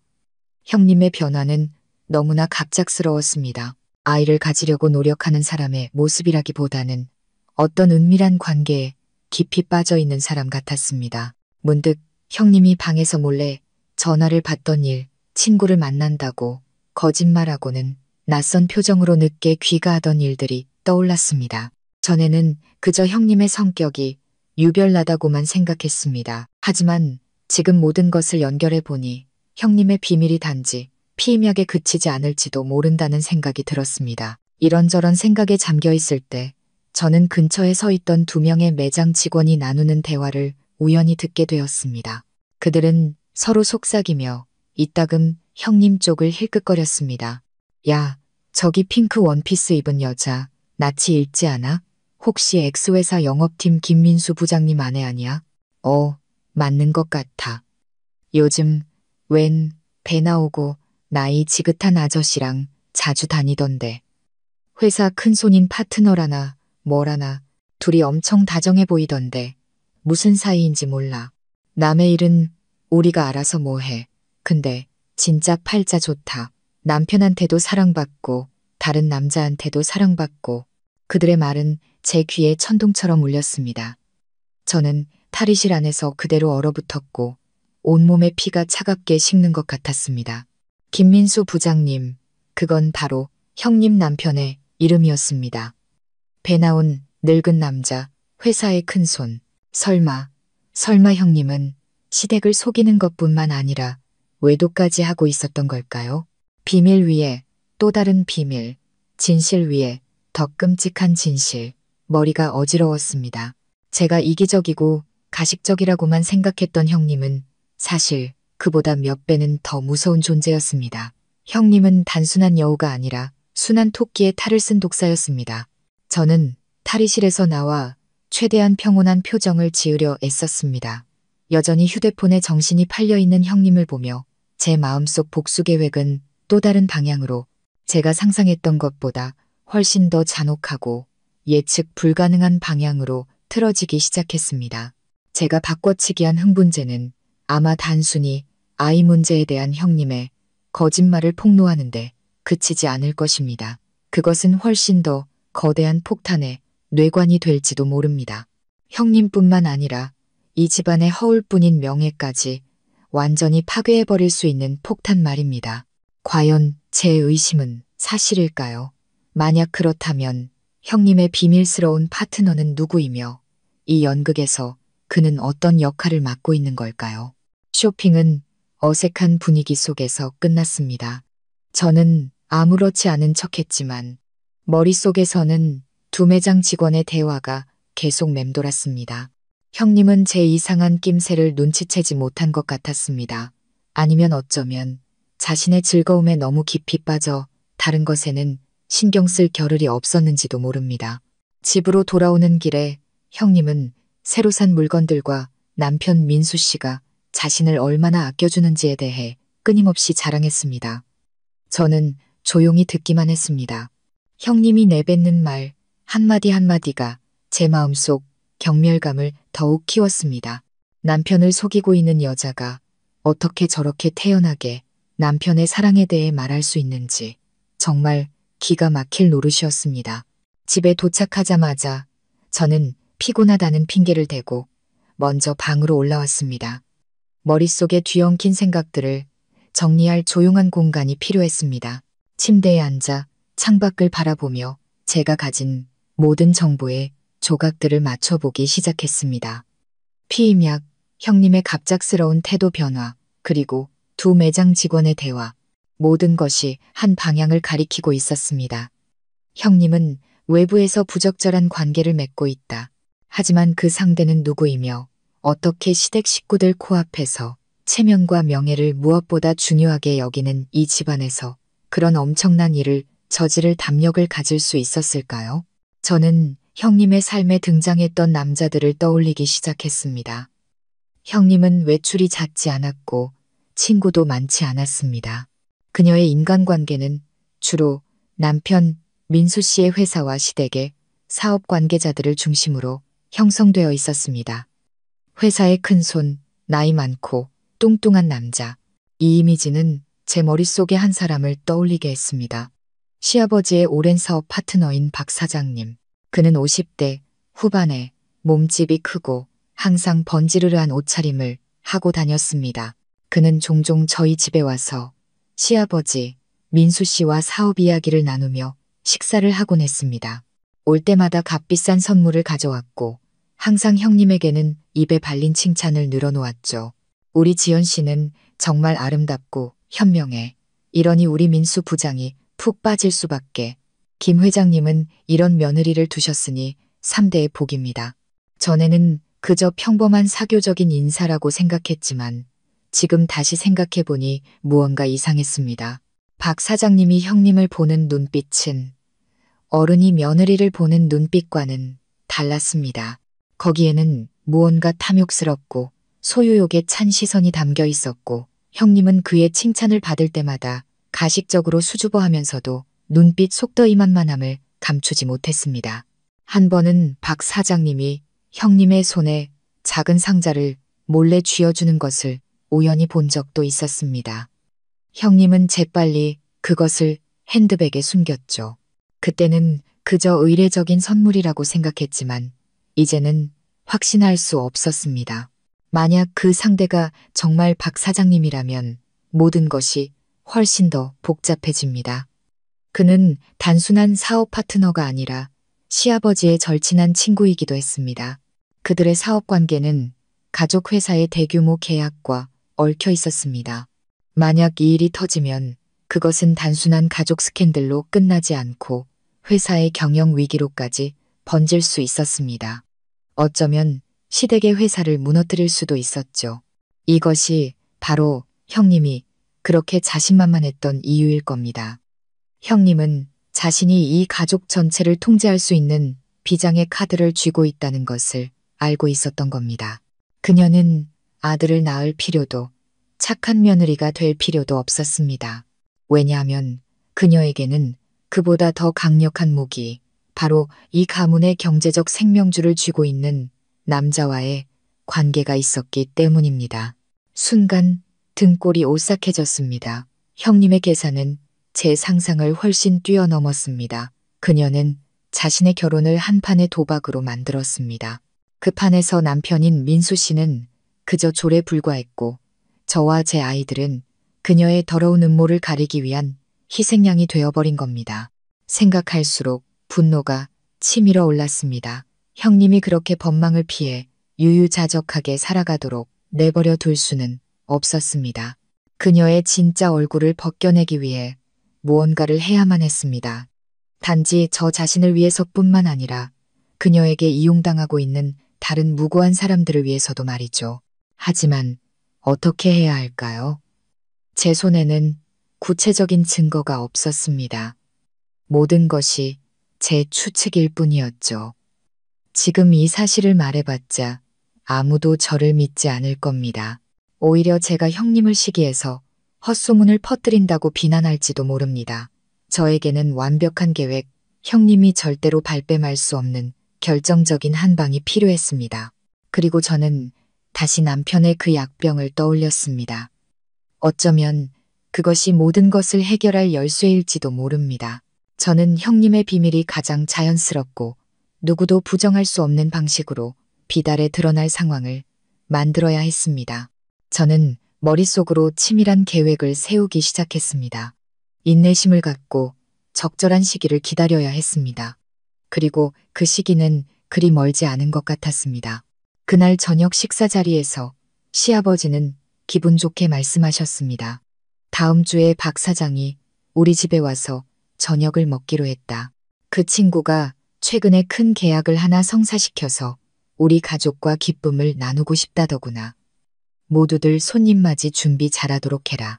형님의 변화는 너무나 갑작스러웠습니다. 아이를 가지려고 노력하는 사람의 모습이라기보다는 어떤 은밀한 관계에 깊이 빠져 있는 사람 같았습니다. 문득 형님이 방에서 몰래 전화를 받던 일, 친구를 만난다고 거짓말하고는 낯선 표정으로 늦게 귀가하던 일들이 떠올랐습니다. 전에는 그저 형님의 성격이 유별나다고만 생각했습니다. 하지만 지금 모든 것을 연결해 보니 형님의 비밀이 단지 피임약에 그치지 않을지도 모른다는 생각이 들었습니다. 이런저런 생각에 잠겨 있을 때 저는 근처에 서 있던 2명의 매장 직원이 나누는 대화를 우연히 듣게 되었습니다. 그들은 서로 속삭이며 이따금 형님 쪽을 힐끗거렸습니다. 야, 저기 핑크 원피스 입은 여자 낯이 익지 않아? 혹시 X회사 영업팀 김민수 부장님 아내 아니야? 맞는 것 같아. 요즘 웬 배 나오고 나이 지긋한 아저씨랑 자주 다니던데. 회사 큰손인 파트너라나 뭐라나 둘이 엄청 다정해 보이던데 무슨 사이인지 몰라. 남의 일은 우리가 알아서 뭐해. 근데 진짜 팔자 좋다. 남편한테도 사랑받고 다른 남자한테도 사랑받고. 그들의 말은 제 귀에 천둥처럼 울렸습니다. 저는 탈의실 안에서 그대로 얼어붙었고 온몸의 피가 차갑게 식는 것 같았습니다. 김민수 부장님, 그건 바로 형님 남편의 이름이었습니다. 배 나온 늙은 남자, 회사의 큰손. 설마 형님은 시댁을 속이는 것뿐만 아니라 외도까지 하고 있었던 걸까요? 비밀 위에 또 다른 비밀, 진실 위에 더 끔찍한 진실. 머리가 어지러웠습니다. 제가 이기적이고 가식적이라고만 생각했던 형님은 사실 그보다 몇 배는 더 무서운 존재였습니다. 형님은 단순한 여우가 아니라 순한 토끼의 탈을 쓴 독사였습니다. 저는 탈의실에서 나와 최대한 평온한 표정을 지으려 애썼습니다. 여전히 휴대폰에 정신이 팔려있는 형님을 보며 제 마음속 복수 계획은 또 다른 방향으로 제가 상상했던 것보다 훨씬 더 잔혹하고 예측 불가능한 방향으로 틀어지기 시작했습니다. 제가 바꿔치기한 흥분제는 아마 단순히 아이 문제에 대한 형님의 거짓말을 폭로하는데 그치지 않을 것입니다. 그것은 훨씬 더 거대한 폭탄의 뇌관이 될지도 모릅니다. 형님뿐만 아니라 이 집안의 허울뿐인 명예까지 완전히 파괴해버릴 수 있는 폭탄 말입니다. 과연 제 의심은 사실일까요? 만약 그렇다면 형님의 비밀스러운 파트너는 누구이며 이 연극에서 그는 어떤 역할을 맡고 있는 걸까요? 쇼핑은 어색한 분위기 속에서 끝났습니다. 저는 아무렇지 않은 척했지만 머릿속에서는 두 매장 직원의 대화가 계속 맴돌았습니다. 형님은 제 이상한 낌새를 눈치채지 못한 것 같았습니다. 아니면 어쩌면 자신의 즐거움에 너무 깊이 빠져 다른 것에는 신경 쓸 겨를이 없었는지도 모릅니다. 집으로 돌아오는 길에 형님은 새로 산 물건들과 남편 민수 씨가 자신을 얼마나 아껴주는지에 대해 끊임없이 자랑했습니다. 저는 조용히 듣기만 했습니다. 형님이 내뱉는 말 한마디 한마디가 제 마음속 경멸감을 더욱 키웠습니다. 남편을 속이고 있는 여자가 어떻게 저렇게 태연하게 남편의 사랑에 대해 말할 수 있는지 정말 기가 막힐 노릇이었습니다. 집에 도착하자마자 저는 피곤하다는 핑계를 대고 먼저 방으로 올라왔습니다. 머릿속에 뒤엉킨 생각들을 정리할 조용한 공간이 필요했습니다. 침대에 앉아 창밖을 바라보며 제가 가진 모든 정보에 조각들을 맞춰보기 시작했습니다. 피임약, 형님의 갑작스러운 태도 변화, 그리고 두 매장 직원의 대화. 모든 것이 한 방향을 가리키고 있었습니다. 형님은 외부에서 부적절한 관계를 맺고 있다. 하지만 그 상대는 누구이며 어떻게 시댁 식구들 코앞에서 체면과 명예를 무엇보다 중요하게 여기는 이 집안에서 그런 엄청난 일을 저지를 담력을 가질 수 있었을까요? 저는 형님의 삶에 등장했던 남자들을 떠올리기 시작했습니다. 형님은 외출이 잦지 않았고 친구도 많지 않았습니다. 그녀의 인간관계는 주로 남편 민수 씨의 회사와 시댁의 사업 관계자들을 중심으로 형성되어 있었습니다. 회사의 큰손, 나이 많고 뚱뚱한 남자. 이 이미지는 제 머릿속에 한 사람을 떠올리게 했습니다. 시아버지의 오랜 사업 파트너인 박 사장님. 그는 50대 후반에 몸집이 크고 항상 번지르르한 옷차림을 하고 다녔습니다. 그는 종종 저희 집에 와서 시아버지 민수 씨와 사업 이야기를 나누며 식사를 하곤 했습니다. 올 때마다 값비싼 선물을 가져왔고 항상 형님에게는 입에 발린 칭찬을 늘어놓았죠. 우리 지연 씨는 정말 아름답고 현명해. 이러니 우리 민수 부장이 푹 빠질 수밖에. 김 회장님은 이런 며느리를 두셨으니 3대의 복입니다. 전에는 그저 평범한 사교적인 인사라고 생각했지만 지금 다시 생각해보니 무언가 이상했습니다. 박 사장님이 형님을 보는 눈빛은 어른이 며느리를 보는 눈빛과는 달랐습니다. 거기에는 무언가 탐욕스럽고 소유욕에 찬 시선이 담겨 있었고 형님은 그의 칭찬을 받을 때마다 가식적으로 수줍어하면서도 눈빛 속더 이만만함을 감추지 못했습니다. 한 번은 박 사장님이 형님의 손에 작은 상자를 몰래 쥐어주는 것을 우연히 본 적도 있었습니다. 형님은 재빨리 그것을 핸드백에 숨겼죠. 그때는 그저 의례적인 선물이라고 생각했지만 이제는 확신할 수 없었습니다. 만약 그 상대가 정말 박 사장님이라면 모든 것이 훨씬 더 복잡해집니다. 그는 단순한 사업 파트너가 아니라 시아버지의 절친한 친구이기도 했습니다. 그들의 사업 관계는 가족 회사의 대규모 계약과 얽혀 있었습니다. 만약 이 일이 터지면 그것은 단순한 가족 스캔들로 끝나지 않고 회사의 경영 위기로까지 번질 수 있었습니다. 어쩌면 시댁의 회사를 무너뜨릴 수도 있었죠. 이것이 바로 형님이 그렇게 자신만만했던 이유일 겁니다. 형님은 자신이 이 가족 전체를 통제할 수 있는 비장의 카드를 쥐고 있다는 것을 알고 있었던 겁니다. 그녀는 아들을 낳을 필요도 착한 며느리가 될 필요도 없었습니다. 왜냐하면 그녀에게는 그보다 더 강력한 무기, 바로 이 가문의 경제적 생명줄을 쥐고 있는 남자와의 관계가 있었기 때문입니다. 순간 등골이 오싹해졌습니다. 형님의 계산은 제 상상을 훨씬 뛰어넘었습니다. 그녀는 자신의 결혼을 한 판의 도박으로 만들었습니다. 그 판에서 남편인 민수 씨는 그저 졸에 불과했고 저와 제 아이들은 그녀의 더러운 음모를 가리기 위한 희생양이 되어버린 겁니다. 생각할수록 분노가 치밀어 올랐습니다. 형님이 그렇게 법망을 피해 유유자적하게 살아가도록 내버려 둘 수는 없었습니다. 그녀의 진짜 얼굴을 벗겨내기 위해 무언가를 해야만 했습니다. 단지 저 자신을 위해서뿐만 아니라 그녀에게 이용당하고 있는 다른 무고한 사람들을 위해서도 말이죠. 하지만 어떻게 해야 할까요? 제 손에는 구체적인 증거가 없었습니다. 모든 것이 제 추측일 뿐이었죠. 지금 이 사실을 말해봤자 아무도 저를 믿지 않을 겁니다. 오히려 제가 형님을 시기해서 헛소문을 퍼뜨린다고 비난할지도 모릅니다. 저에게는 완벽한 계획, 형님이 절대로 발뺌할 수 없는 결정적인 한 방이 필요했습니다. 그리고 저는 다시 남편의 그 약병을 떠올렸습니다. 어쩌면 그것이 모든 것을 해결할 열쇠일지도 모릅니다. 저는 형님의 비밀이 가장 자연스럽고 누구도 부정할 수 없는 방식으로 비달에 드러날 상황을 만들어야 했습니다. 저는 머릿속으로 치밀한 계획을 세우기 시작했습니다. 인내심을 갖고 적절한 시기를 기다려야 했습니다. 그리고 그 시기는 그리 멀지 않은 것 같았습니다. 그날 저녁 식사 자리에서 시아버지는 기분 좋게 말씀하셨습니다. 다음 주에 박 사장이 우리 집에 와서 저녁을 먹기로 했다. 그 친구가 최근에 큰 계약을 하나 성사시켜서 우리 가족과 기쁨을 나누고 싶다더구나. 모두들 손님 맞이 준비 잘하도록 해라.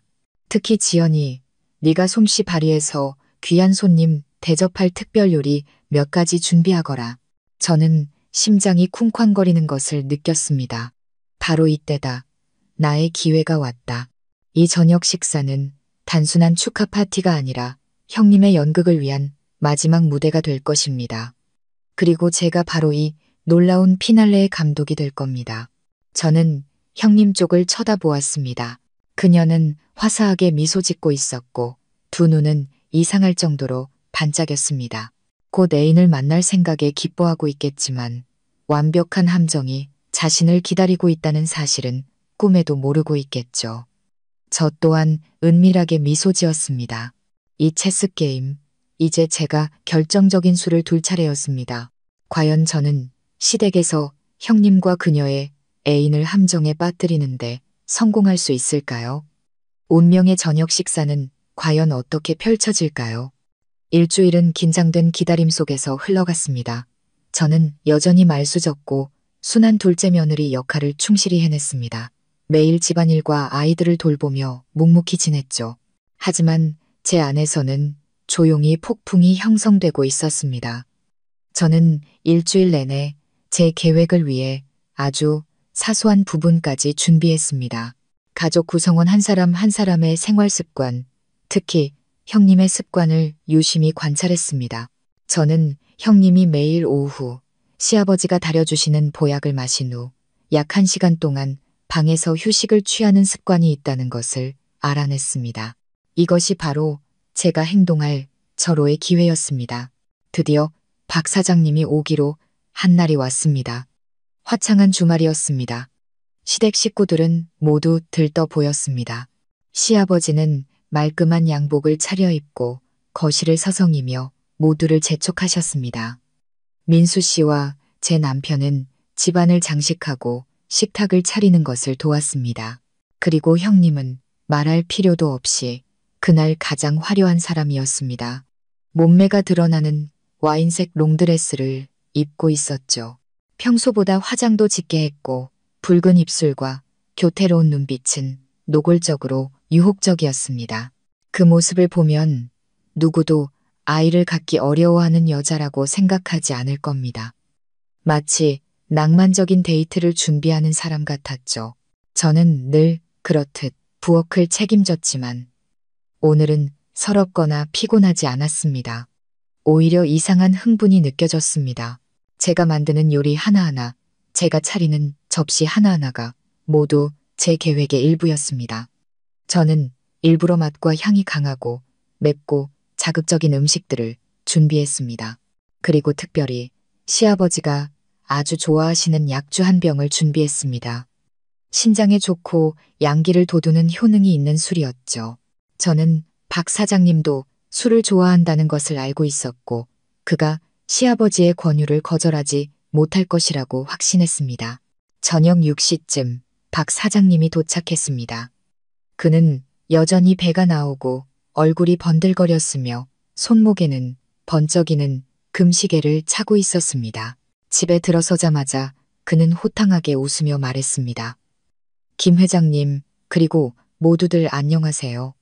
특히 지연이 네가 솜씨 발휘해서 귀한 손님 대접할 특별 요리 몇 가지 준비하거라. 저는 심장이 쿵쾅거리는 것을 느꼈습니다. 바로 이때다. 나의 기회가 왔다. 이 저녁 식사는 단순한 축하 파티가 아니라 형님의 연극을 위한 마지막 무대가 될 것입니다. 그리고 제가 바로 이 놀라운 피날레의 감독이 될 겁니다. 저는 형님 쪽을 쳐다보았습니다. 그녀는 화사하게 미소 짓고 있었고 두 눈은 이상할 정도로 반짝였습니다. 곧 애인을 만날 생각에 기뻐하고 있겠지만 완벽한 함정이 자신을 기다리고 있다는 사실은 꿈에도 모르고 있겠죠. 저 또한 은밀하게 미소 지었습니다. 이 체스 게임, 이제 제가 결정적인 수를 둘 차례였습니다. 과연 저는 시댁에서 형님과 그녀의 애인을 함정에 빠뜨리는데 성공할 수 있을까요? 운명의 저녁 식사는 과연 어떻게 펼쳐질까요? 일주일은 긴장된 기다림 속에서 흘러갔습니다. 저는 여전히 말수졌고 순한 둘째 며느리 역할을 충실히 해냈습니다. 매일 집안일과 아이들을 돌보며 묵묵히 지냈죠. 하지만 제 안에서는 조용히 폭풍이 형성되고 있었습니다. 저는 일주일 내내 제 계획을 위해 아주 사소한 부분까지 준비했습니다. 가족 구성원 한 사람 한 사람의 생활 습관, 특히 형님의 습관을 유심히 관찰했습니다. 저는 형님이 매일 오후 시아버지가 다려주시는 보약을 마신 후 약 1시간 동안 방에서 휴식을 취하는 습관이 있다는 것을 알아냈습니다. 이것이 바로 제가 행동할 절호의 기회였습니다. 드디어 박 사장님이 오기로 한 날이 왔습니다. 화창한 주말이었습니다. 시댁 식구들은 모두 들떠 보였습니다. 시아버지는 말끔한 양복을 차려입고 거실을 서성이며 모두를 재촉하셨습니다. 민수 씨와 제 남편은 집안을 장식하고 식탁을 차리는 것을 도왔습니다. 그리고 형님은 말할 필요도 없이 그날 가장 화려한 사람이었습니다. 몸매가 드러나는 와인색 롱드레스를 입고 있었죠. 평소보다 화장도 짙게 했고 붉은 입술과 교태로운 눈빛은 노골적으로 유혹적이었습니다. 그 모습을 보면 누구도 아이를 갖기 어려워하는 여자라고 생각하지 않을 겁니다. 마치 낭만적인 데이트를 준비하는 사람 같았죠. 저는 늘 그렇듯 부엌을 책임졌지만 오늘은 서럽거나 피곤하지 않았습니다. 오히려 이상한 흥분이 느껴졌습니다. 제가 만드는 요리 하나하나, 제가 차리는 접시 하나하나가 모두 제 계획의 일부였습니다. 저는 일부러 맛과 향이 강하고 맵고 자극적인 음식들을 준비했습니다. 그리고 특별히 시아버지가 아주 좋아하시는 약주 한 병을 준비했습니다. 신장에 좋고 양기를 돋우는 효능이 있는 술이었죠. 저는 박 사장님도 술을 좋아한다는 것을 알고 있었고 그가 시아버지의 권유를 거절하지 못할 것이라고 확신했습니다. 저녁 6시쯤 박 사장님이 도착했습니다. 그는 여전히 배가 나오고 얼굴이 번들거렸으며 손목에는 번쩍이는 금시계를 차고 있었습니다. 집에 들어서자마자 그는 호탕하게 웃으며 말했습니다. 김 회장님, 그리고 모두들 안녕하세요.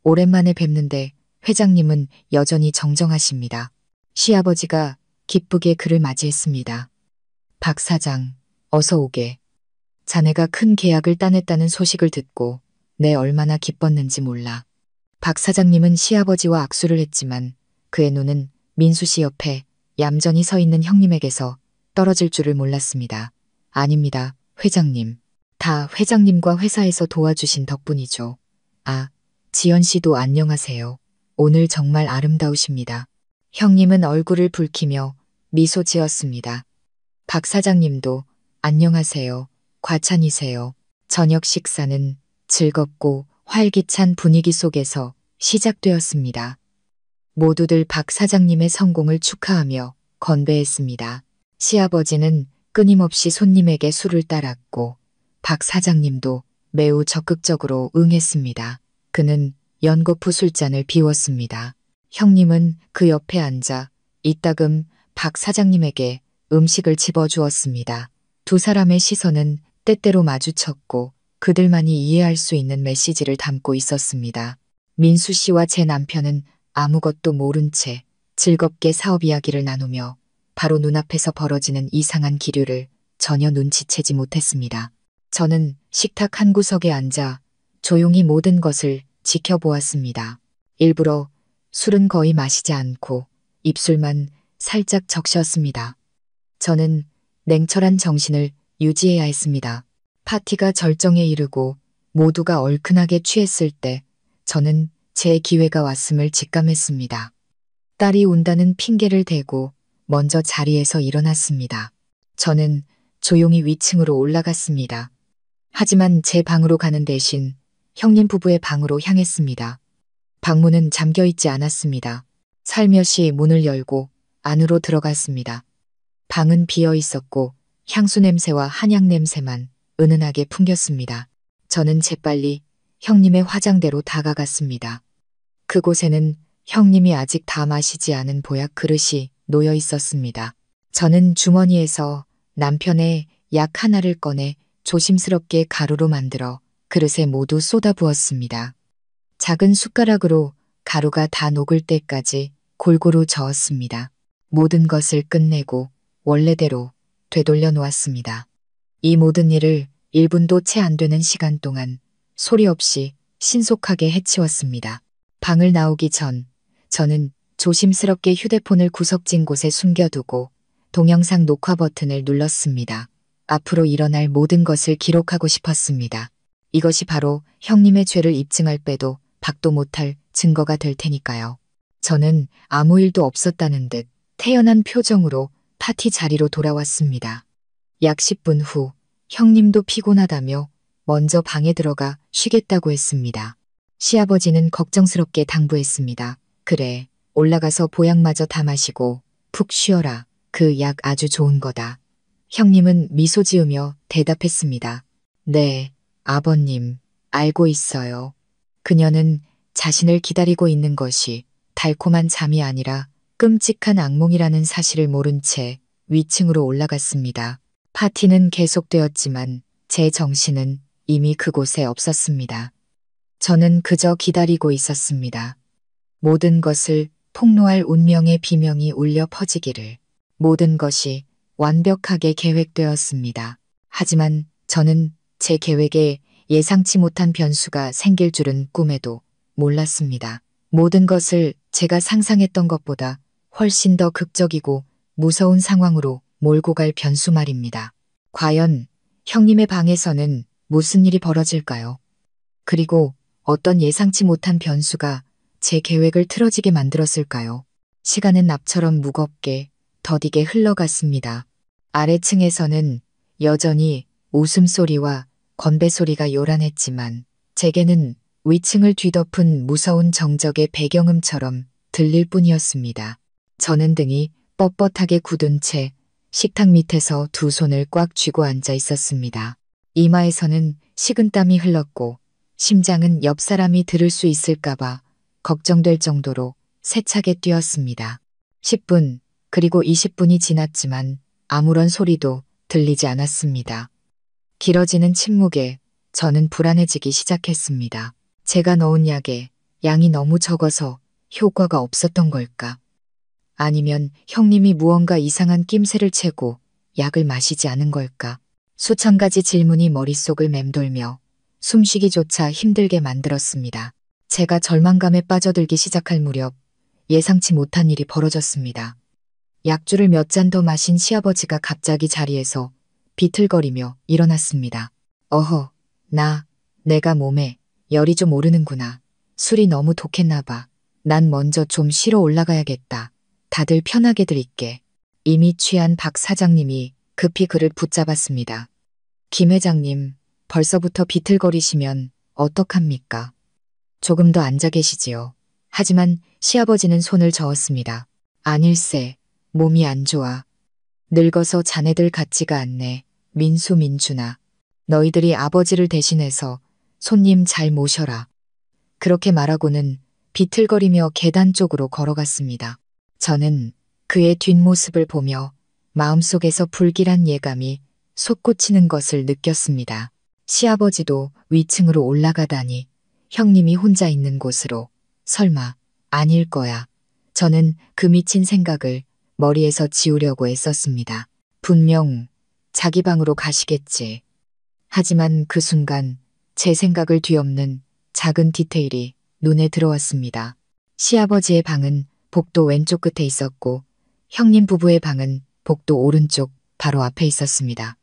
오랜만에 뵙는데 회장님은 여전히 정정하십니다. 시아버지가 기쁘게 그를 맞이했습니다. 박 사장, 어서 오게. 자네가 큰 계약을 따냈다는 소식을 듣고 내 얼마나 기뻤는지 몰라. 박 사장님은 시아버지와 악수를 했지만 그의 눈은 민수 씨 옆에 얌전히 서 있는 형님에게서 떨어질 줄을 몰랐습니다. 아닙니다, 회장님. 다 회장님과 회사에서 도와주신 덕분이죠. 아, 지연 씨도 안녕하세요. 오늘 정말 아름다우십니다. 형님은 얼굴을 붉히며 미소 지었습니다. 박 사장님도 안녕하세요. 과찬이세요. 저녁 식사는 즐겁고 활기찬 분위기 속에서 시작되었습니다. 모두들 박 사장님의 성공을 축하하며 건배했습니다. 시아버지는 끊임없이 손님에게 술을 따랐고 박 사장님도 매우 적극적으로 응했습니다. 그는 연거푸 술잔을 비웠습니다. 형님은 그 옆에 앉아 이따금 박 사장님에게 음식을 집어주었습니다. 두 사람의 시선은 때때로 마주쳤고 그들만이 이해할 수 있는 메시지를 담고 있었습니다. 민수 씨와 제 남편은 아무것도 모른 채 즐겁게 사업 이야기를 나누며 바로 눈앞에서 벌어지는 이상한 기류를 전혀 눈치채지 못했습니다. 저는 식탁 한 구석에 앉아 조용히 모든 것을 지켜보았습니다. 일부러 술은 거의 마시지 않고 입술만 살짝 적셨습니다. 저는 냉철한 정신을 유지해야 했습니다. 파티가 절정에 이르고 모두가 얼큰하게 취했을 때 저는 제 기회가 왔음을 직감했습니다. 딸이 운다는 핑계를 대고 먼저 자리에서 일어났습니다. 저는 조용히 위층으로 올라갔습니다. 하지만 제 방으로 가는 대신 형님 부부의 방으로 향했습니다. 방문은 잠겨있지 않았습니다. 살며시 문을 열고 안으로 들어갔습니다. 방은 비어 있었고 향수 냄새와 한약 냄새만 은은하게 풍겼습니다. 저는 재빨리 형님의 화장대로 다가갔습니다. 그곳에는 형님이 아직 다 마시지 않은 보약 그릇이 놓여 있었습니다. 저는 주머니에서 남편의 약 하나를 꺼내 조심스럽게 가루로 만들어 그릇에 모두 쏟아부었습니다. 작은 숟가락으로 가루가 다 녹을 때까지 골고루 저었습니다. 모든 것을 끝내고 원래대로 되돌려 놓았습니다. 이 모든 일을 1분도 채 안 되는 시간 동안 소리 없이 신속하게 해치웠습니다. 방을 나오기 전 저는 조심스럽게 휴대폰을 구석진 곳에 숨겨두고 동영상 녹화 버튼을 눌렀습니다. 앞으로 일어날 모든 것을 기록하고 싶었습니다. 이것이 바로 형님의 죄를 입증할 빼도 박도 못할 증거가 될 테니까요. 저는 아무 일도 없었다는 듯 태연한 표정으로 파티 자리로 돌아왔습니다. 약 10분 후 형님도 피곤하다며 먼저 방에 들어가 쉬겠다고 했습니다. 시아버지는 걱정스럽게 당부했습니다. 그래, 올라가서 보약마저 다 마시고 푹 쉬어라. 그 약 아주 좋은 거다. 형님은 미소 지으며 대답했습니다. 네, 아버님, 알고 있어요. 그녀는 자신을 기다리고 있는 것이 달콤한 잠이 아니라 끔찍한 악몽이라는 사실을 모른 채 위층으로 올라갔습니다. 파티는 계속되었지만 제 정신은 이미 그곳에 없었습니다. 저는 그저 기다리고 있었습니다. 모든 것을 폭로할 운명의 비명이 울려 퍼지기를. 모든 것이 완벽하게 계획되었습니다. 하지만 저는 제 계획에 예상치 못한 변수가 생길 줄은 꿈에도 몰랐습니다. 모든 것을 제가 상상했던 것보다 훨씬 더 극적이고 무서운 상황으로 몰고 갈 변수 말입니다. 과연 형님의 방에서는 무슨 일이 벌어질까요? 그리고 어떤 예상치 못한 변수가 제 계획을 틀어지게 만들었을까요? 시간은 납처럼 무겁게 더디게 흘러갔습니다. 아래층에서는 여전히 웃음소리와 건배소리가 요란했지만 제게는 위층을 뒤덮은 무서운 정적의 배경음처럼 들릴 뿐이었습니다. 저는 등이 뻣뻣하게 굳은 채 식탁 밑에서 두 손을 꽉 쥐고 앉아 있었습니다. 이마에서는 식은땀이 흘렀고 심장은 옆 사람이 들을 수 있을까봐 걱정될 정도로 세차게 뛰었습니다. 10분, 그리고 20분이 지났지만 아무런 소리도 들리지 않았습니다. 길어지는 침묵에 저는 불안해지기 시작했습니다. 제가 넣은 약에 양이 너무 적어서 효과가 없었던 걸까? 아니면 형님이 무언가 이상한 낌새를 채고 약을 마시지 않은 걸까? 수천 가지 질문이 머릿속을 맴돌며 숨쉬기조차 힘들게 만들었습니다. 제가 절망감에 빠져들기 시작할 무렵 예상치 못한 일이 벌어졌습니다. 약주를 몇 잔 더 마신 시아버지가 갑자기 자리에서 비틀거리며 일어났습니다. 어허, 내가 몸에 열이 좀 오르는구나. 술이 너무 독했나 봐. 난 먼저 좀 쉬러 올라가야겠다. 다들 편하게 드릴게. 이미 취한 박 사장님이 급히 그를 붙잡았습니다. 김 회장님, 벌써부터 비틀거리시면 어떡합니까? 조금 더 앉아 계시지요. 하지만 시아버지는 손을 저었습니다. 아닐세, 몸이 안 좋아. 늙어서 자네들 같지가 않네. 민수 민준아. 너희들이 아버지를 대신해서 손님 잘 모셔라. 그렇게 말하고는 비틀거리며 계단 쪽으로 걸어갔습니다. 저는 그의 뒷모습을 보며 마음속에서 불길한 예감이 솟구치는 것을 느꼈습니다. 시아버지도 위층으로 올라가다니 형님이 혼자 있는 곳으로 설마 아닐 거야. 저는 그 미친 생각을 머리에서 지우려고 애썼습니다. 분명 자기 방으로 가시겠지. 하지만 그 순간 제 생각을 뒤엎는 작은 디테일이 눈에 들어왔습니다. 시아버지의 방은 복도 왼쪽 끝에 있었고 형님 부부의 방은 복도 오른쪽 바로 앞에 있었습니다.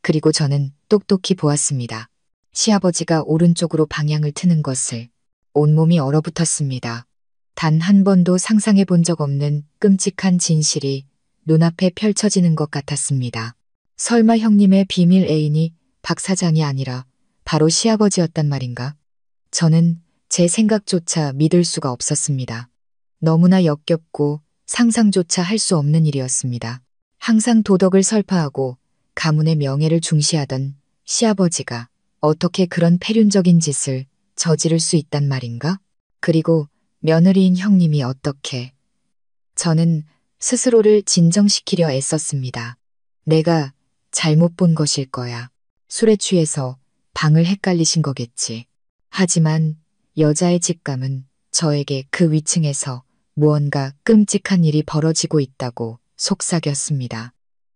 그리고 저는 똑똑히 보았습니다. 시아버지가 오른쪽으로 방향을 트는 것을. 온몸이 얼어붙었습니다. 단 한 번도 상상해 본 적 없는 끔찍한 진실이 눈앞에 펼쳐지는 것 같았습니다. 설마 형님의 비밀 애인이 박 사장이 아니라 바로 시아버지였단 말인가? 저는 제 생각조차 믿을 수가 없었습니다. 너무나 역겹고 상상조차 할 수 없는 일이었습니다. 항상 도덕을 설파하고 가문의 명예를 중시하던 시아버지가 어떻게 그런 패륜적인 짓을 저지를 수 있단 말인가? 그리고 며느리인 형님이 어떻게. 저는 스스로를 진정시키려 애썼습니다. 내가 잘못 본 것일 거야. 술에 취해서 방을 헷갈리신 거겠지. 하지만 여자의 직감은 저에게 그 위층에서 무언가 끔찍한 일이 벌어지고 있다고 속삭였습니다.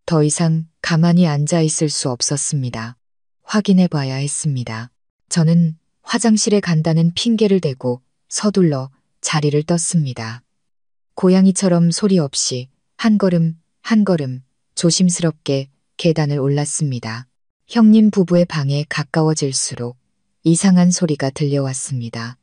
더 이상 가만히 앉아 있을 수 없었습니다. 확인해 봐야 했습니다. 저는 화장실에 간다는 핑계를 대고 서둘러 자리를 떴습니다. 고양이처럼 소리 없이 한 걸음 한 걸음 조심스럽게 계단을 올랐습니다. 형님 부부의 방에 가까워질수록 이상한 소리가 들려왔습니다.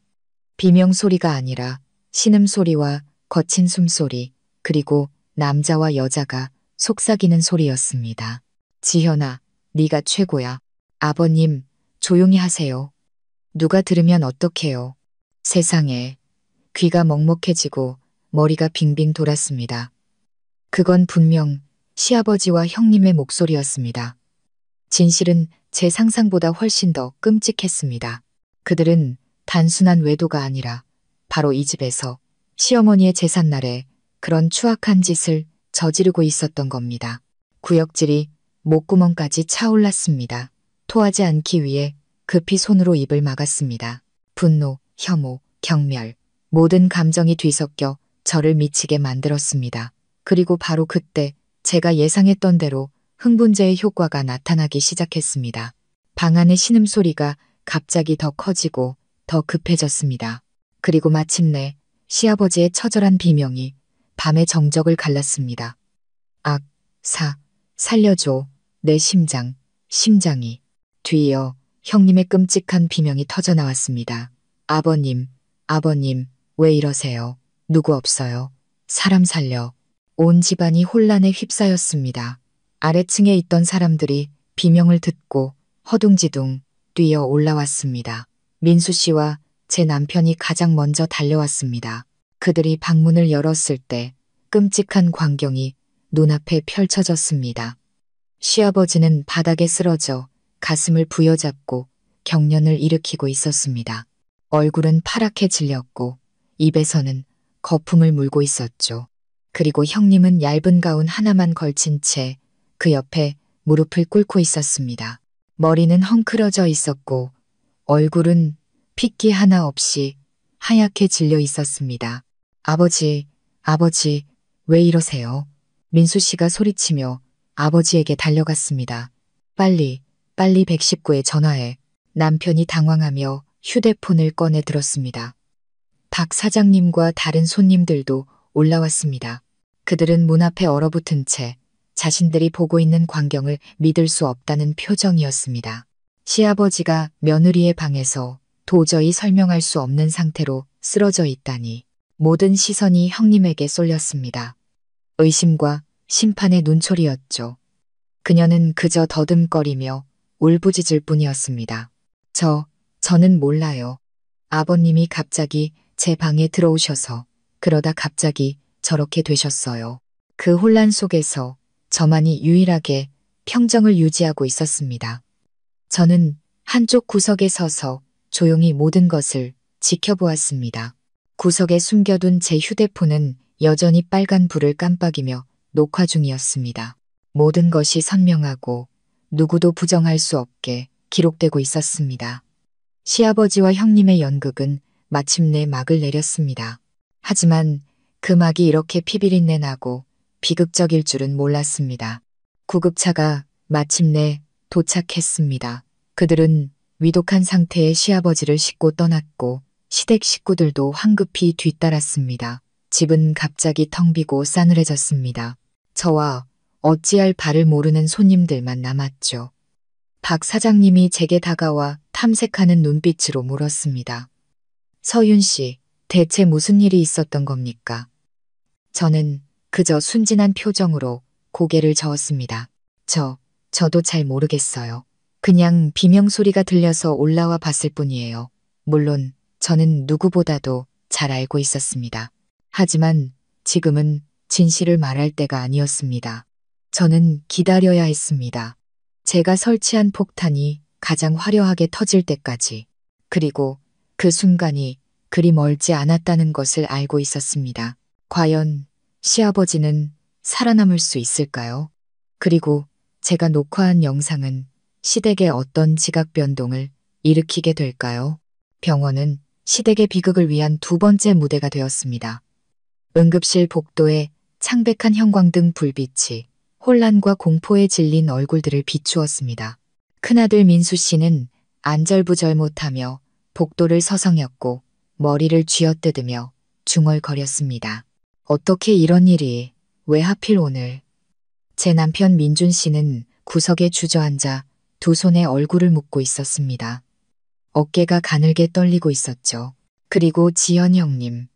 비명소리가 아니라 신음소리와 거친 숨소리, 그리고 남자와 여자가 속삭이는 소리였습니다. 지현아, 네가 최고야. 아버님, 조용히 하세요. 누가 들으면 어떡해요. 세상에, 귀가 먹먹해지고 머리가 빙빙 돌았습니다. 그건 분명 시아버지와 형님의 목소리였습니다. 진실은 제 상상보다 훨씬 더 끔찍했습니다. 그들은 단순한 외도가 아니라 바로 이 집에서 시어머니의 제삿날에 그런 추악한 짓을 저지르고 있었던 겁니다. 구역질이 목구멍까지 차올랐습니다. 토하지 않기 위해 급히 손으로 입을 막았습니다. 분노, 혐오, 경멸, 모든 감정이 뒤섞여 저를 미치게 만들었습니다. 그리고 바로 그때 제가 예상했던 대로 흥분제의 효과가 나타나기 시작했습니다. 방 안의 신음소리가 갑자기 더 커지고 더 급해졌습니다. 그리고 마침내 시아버지의 처절한 비명이 밤의 정적을 갈랐습니다. 악, 사, 살려줘, 내 심장, 심장이. 뒤이어 형님의 끔찍한 비명이 터져나왔습니다. 아버님, 아버님, 왜 이러세요? 누구 없어요? 사람 살려. 온 집안이 혼란에 휩싸였습니다. 아래층에 있던 사람들이 비명을 듣고 허둥지둥 뛰어 올라왔습니다. 민수 씨와 제 남편이 가장 먼저 달려왔습니다. 그들이 방문을 열었을 때 끔찍한 광경이 눈앞에 펼쳐졌습니다. 시아버지는 바닥에 쓰러져 가슴을 부여잡고 경련을 일으키고 있었습니다. 얼굴은 파랗게 질렸고 입에서는 거품을 물고 있었죠. 그리고 형님은 얇은 가운 하나만 걸친 채 그 옆에 무릎을 꿇고 있었습니다. 머리는 헝클어져 있었고 얼굴은 핏기 하나 없이 하얗게 질려 있었습니다. 아버지, 아버지, 왜 이러세요? 민수 씨가 소리치며 아버지에게 달려갔습니다. 빨리, 빨리 119에 전화해. 남편이 당황하며 휴대폰을 꺼내 들었습니다. 박 사장님과 다른 손님들도 올라왔습니다. 그들은 문 앞에 얼어붙은 채 자신들이 보고 있는 광경을 믿을 수 없다는 표정이었습니다. 시아버지가 며느리의 방에서 도저히 설명할 수 없는 상태로 쓰러져 있다니 모든 시선이 형님에게 쏠렸습니다. 의심과 심판의 눈초리였죠. 그녀는 그저 더듬거리며 울부짖을 뿐이었습니다. 저는 몰라요. 아버님이 갑자기 제 방에 들어오셔서 그러다 갑자기 저렇게 되셨어요. 그 혼란 속에서 저만이 유일하게 평정을 유지하고 있었습니다. 저는 한쪽 구석에 서서 조용히 모든 것을 지켜보았습니다. 구석에 숨겨둔 제 휴대폰은 여전히 빨간 불을 깜빡이며 녹화 중이었습니다. 모든 것이 선명하고 누구도 부정할 수 없게 기록되고 있었습니다. 시아버지와 형님의 연극은 마침내 막을 내렸습니다. 하지만 그 막이 이렇게 피비린내 나고 비극적일 줄은 몰랐습니다. 구급차가 마침내 도착했습니다. 그들은 위독한 상태의 시아버지를 싣고 떠났고 시댁 식구들도 황급히 뒤따랐습니다. 집은 갑자기 텅 비고 싸늘해졌습니다. 저와 어찌할 바를 모르는 손님들만 남았죠. 박 사장님이 제게 다가와 탐색하는 눈빛으로 물었습니다. 서윤 씨, 대체 무슨 일이 있었던 겁니까? 저는 그저 순진한 표정으로 고개를 저었습니다. 저도 잘 모르겠어요. 그냥 비명소리가 들려서 올라와 봤을 뿐이에요. 물론 저는 누구보다도 잘 알고 있었습니다. 하지만 지금은 진실을 말할 때가 아니었습니다. 저는 기다려야 했습니다. 제가 설치한 폭탄이 가장 화려하게 터질 때까지. 그리고 그 순간이 그리 멀지 않았다는 것을 알고 있었습니다. 과연 시아버지는 살아남을 수 있을까요? 그리고 제가 녹화한 영상은 시댁의 어떤 지각 변동을 일으키게 될까요? 병원은 시댁의 비극을 위한 두 번째 무대가 되었습니다. 응급실 복도에 창백한 형광등 불빛이 혼란과 공포에 질린 얼굴들을 비추었습니다. 큰아들 민수 씨는 안절부절 못하며 복도를 서성였고 머리를 쥐어뜯으며 중얼거렸습니다. 어떻게 이런 일이, 왜 하필 오늘? 제 남편 민준 씨는 구석에 주저앉아 두 손에 얼굴을 묶고 있었습니다. 어깨가 가늘게 떨리고 있었죠. 그리고 지연 형님.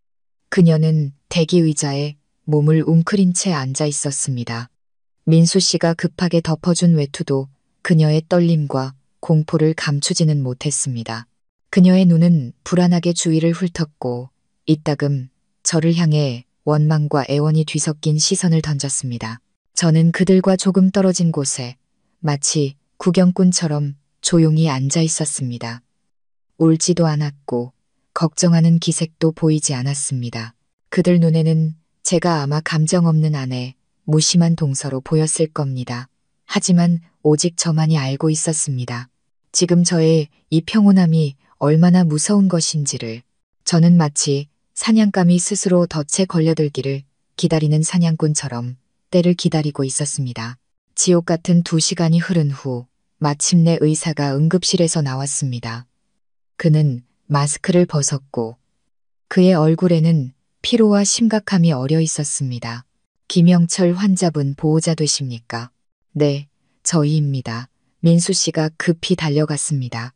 그녀는 대기 의자에 몸을 웅크린 채 앉아 있었습니다. 민수 씨가 급하게 덮어준 외투도 그녀의 떨림과 공포를 감추지는 못했습니다. 그녀의 눈은 불안하게 주위를 훑었고 이따금 저를 향해 원망과 애원이 뒤섞인 시선을 던졌습니다. 저는 그들과 조금 떨어진 곳에 마치 구경꾼처럼 조용히 앉아 있었습니다. 울지도 않았고 걱정하는 기색도 보이지 않았습니다. 그들 눈에는 제가 아마 감정 없는 아내, 무심한 동서로 보였을 겁니다. 하지만 오직 저만이 알고 있었습니다. 지금 저의 이 평온함이 얼마나 무서운 것인지를. 저는 마치 사냥감이 스스로 덫에 걸려들기를 기다리는 사냥꾼처럼 때를 기다리고 있었습니다. 지옥 같은 2시간이 흐른 후 마침내 의사가 응급실에서 나왔습니다. 그는 마스크를 벗었고 그의 얼굴에는 피로와 심각함이 어려 있었습니다. 김영철 환자분 보호자 되십니까? 네, 저희입니다. 민수 씨가 급히 달려갔습니다.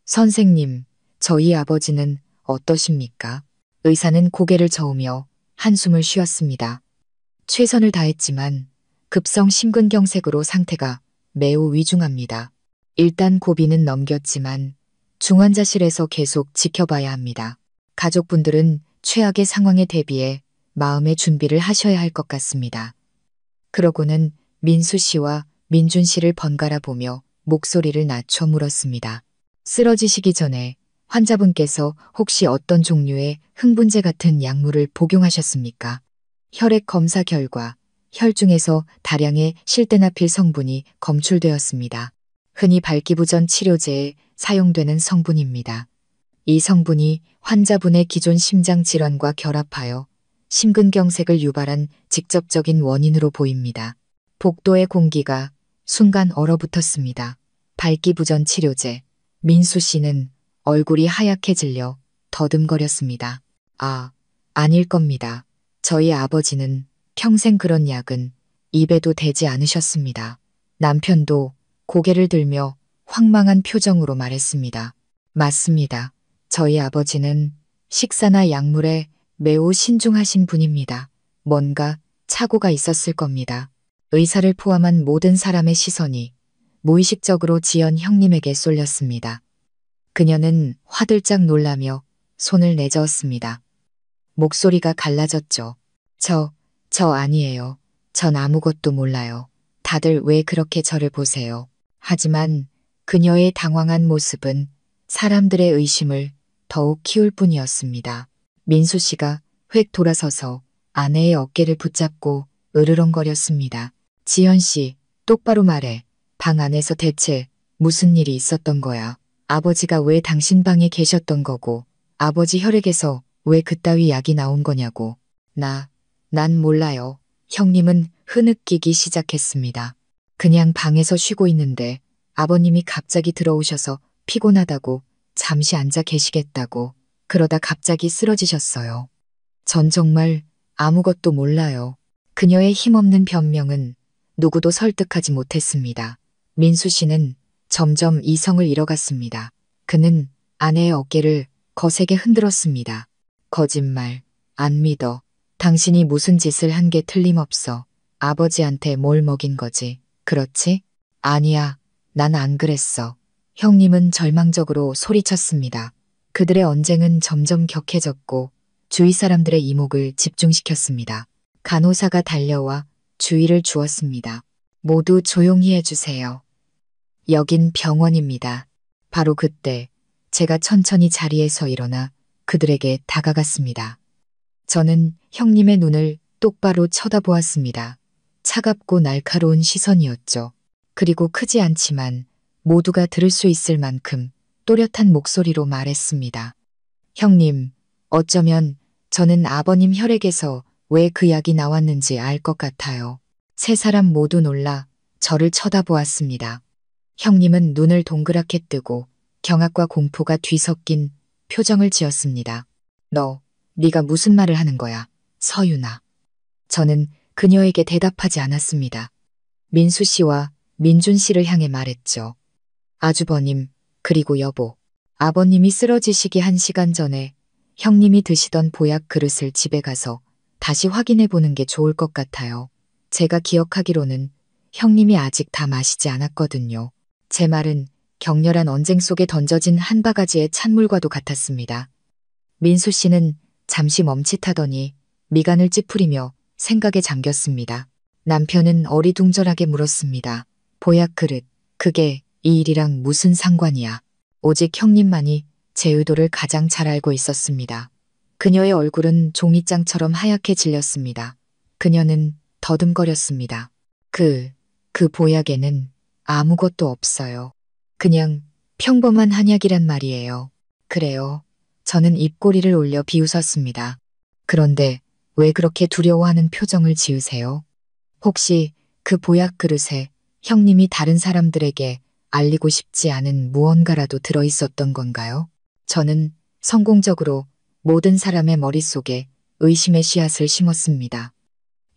선생님, 저희 아버지는 어떠십니까? 의사는 고개를 저으며 한숨을 쉬었습니다. 최선을 다했지만 급성 심근경색으로 상태가 매우 위중합니다. 일단 고비는 넘겼지만 중환자실에서 계속 지켜봐야 합니다. 가족분들은 최악의 상황에 대비해 마음의 준비를 하셔야 할 것 같습니다. 그러고는 민수 씨와 민준 씨를 번갈아 보며 목소리를 낮춰 물었습니다. 쓰러지시기 전에 환자분께서 혹시 어떤 종류의 흥분제 같은 약물을 복용하셨습니까? 혈액 검사 결과 혈중에서 다량의 실데나필 성분이 검출되었습니다. 흔히 발기부전 치료제에 사용되는 성분입니다. 이 성분이 환자분의 기존 심장 질환과 결합하여 심근경색을 유발한 직접적인 원인으로 보입니다. 복도의 공기가 순간 얼어붙었습니다. 발기부전 치료제. 민수 씨는 얼굴이 하얗게 질려 더듬거렸습니다. 아닐 겁니다. 저희 아버지는 평생 그런 약은 입에도 대지 않으셨습니다. 남편도 고개를 들며 황망한 표정으로 말했습니다. 맞습니다. 저희 아버지는 식사나 약물에 매우 신중하신 분입니다. 뭔가 착오가 있었을 겁니다. 의사를 포함한 모든 사람의 시선이 무의식적으로 지연 형님에게 쏠렸습니다. 그녀는 화들짝 놀라며 손을 내저었습니다. 목소리가 갈라졌죠. 저 아니에요. 전 아무것도 몰라요. 다들 왜 그렇게 저를 보세요. 하지만 그녀의 당황한 모습은 사람들의 의심을 더욱 키울 뿐이었습니다. 민수 씨가 획 돌아서서 아내의 어깨를 붙잡고 으르렁거렸습니다. 지연 씨, 똑바로 말해. 방 안에서 대체 무슨 일이 있었던 거야? 아버지가 왜 당신 방에 계셨던 거고, 아버지 혈액에서 왜 그따위 약이 나온 거냐고. 난 몰라요. 형님은 흐느끼기 시작했습니다. 그냥 방에서 쉬고 있는데 아버님이 갑자기 들어오셔서 피곤하다고 잠시 앉아 계시겠다고 그러다 갑자기 쓰러지셨어요. 전 정말 아무것도 몰라요. 그녀의 힘없는 변명은 누구도 설득하지 못했습니다. 민수 씨는 점점 이성을 잃어갔습니다. 그는 아내의 어깨를 거세게 흔들었습니다. 거짓말, 안 믿어. 당신이 무슨 짓을 한 게 틀림없어. 아버지한테 뭘 먹인 거지. 그렇지? 아니야, 난 안 그랬어. 형님은 절망적으로 소리쳤습니다. 그들의 언쟁은 점점 격해졌고 주위 사람들의 이목을 집중시켰습니다. 간호사가 달려와 주의를 주었습니다. 모두 조용히 해주세요. 여긴 병원입니다. 바로 그때 제가 천천히 자리에서 일어나 그들에게 다가갔습니다. 저는 형님의 눈을 똑바로 쳐다보았습니다. 차갑고 날카로운 시선이었죠. 그리고 크지 않지만 모두가 들을 수 있을 만큼 또렷한 목소리로 말했습니다. 형님, 어쩌면 저는 아버님 혈액에서 왜 그 약이 나왔는지 알 것 같아요. 세 사람 모두 놀라 저를 쳐다보았습니다. 형님은 눈을 동그랗게 뜨고 경악과 공포가 뒤섞인 표정을 지었습니다. 네가 무슨 말을 하는 거야, 서윤아. 저는 그녀에게 대답하지 않았습니다. 민수 씨와 민준 씨를 향해 말했죠. 아주버님, 그리고 여보. 아버님이 쓰러지시기 1시간 전에 형님이 드시던 보약 그릇을 집에 가서 다시 확인해 보는 게 좋을 것 같아요. 제가 기억하기로는 형님이 아직 다 마시지 않았거든요. 제 말은 격렬한 언쟁 속에 던져진 한 바가지의 찬물과도 같았습니다. 민수 씨는 잠시 멈칫하더니 미간을 찌푸리며 생각에 잠겼습니다. 남편은 어리둥절하게 물었습니다. 보약 그릇, 그게 이 일이랑 무슨 상관이야? 오직 형님만이 제 의도를 가장 잘 알고 있었습니다. 그녀의 얼굴은 종이장처럼 하얗게 질렸습니다. 그녀는 더듬거렸습니다. 그 보약에는 아무것도 없어요. 그냥 평범한 한약이란 말이에요. 그래요. 저는 입꼬리를 올려 비웃었습니다. 그런데 왜 그렇게 두려워하는 표정을 지으세요? 혹시 그 보약 그릇에 형님이 다른 사람들에게 알리고 싶지 않은 무언가라도 들어있었던 건가요? 저는 성공적으로 모든 사람의 머릿속에 의심의 씨앗을 심었습니다.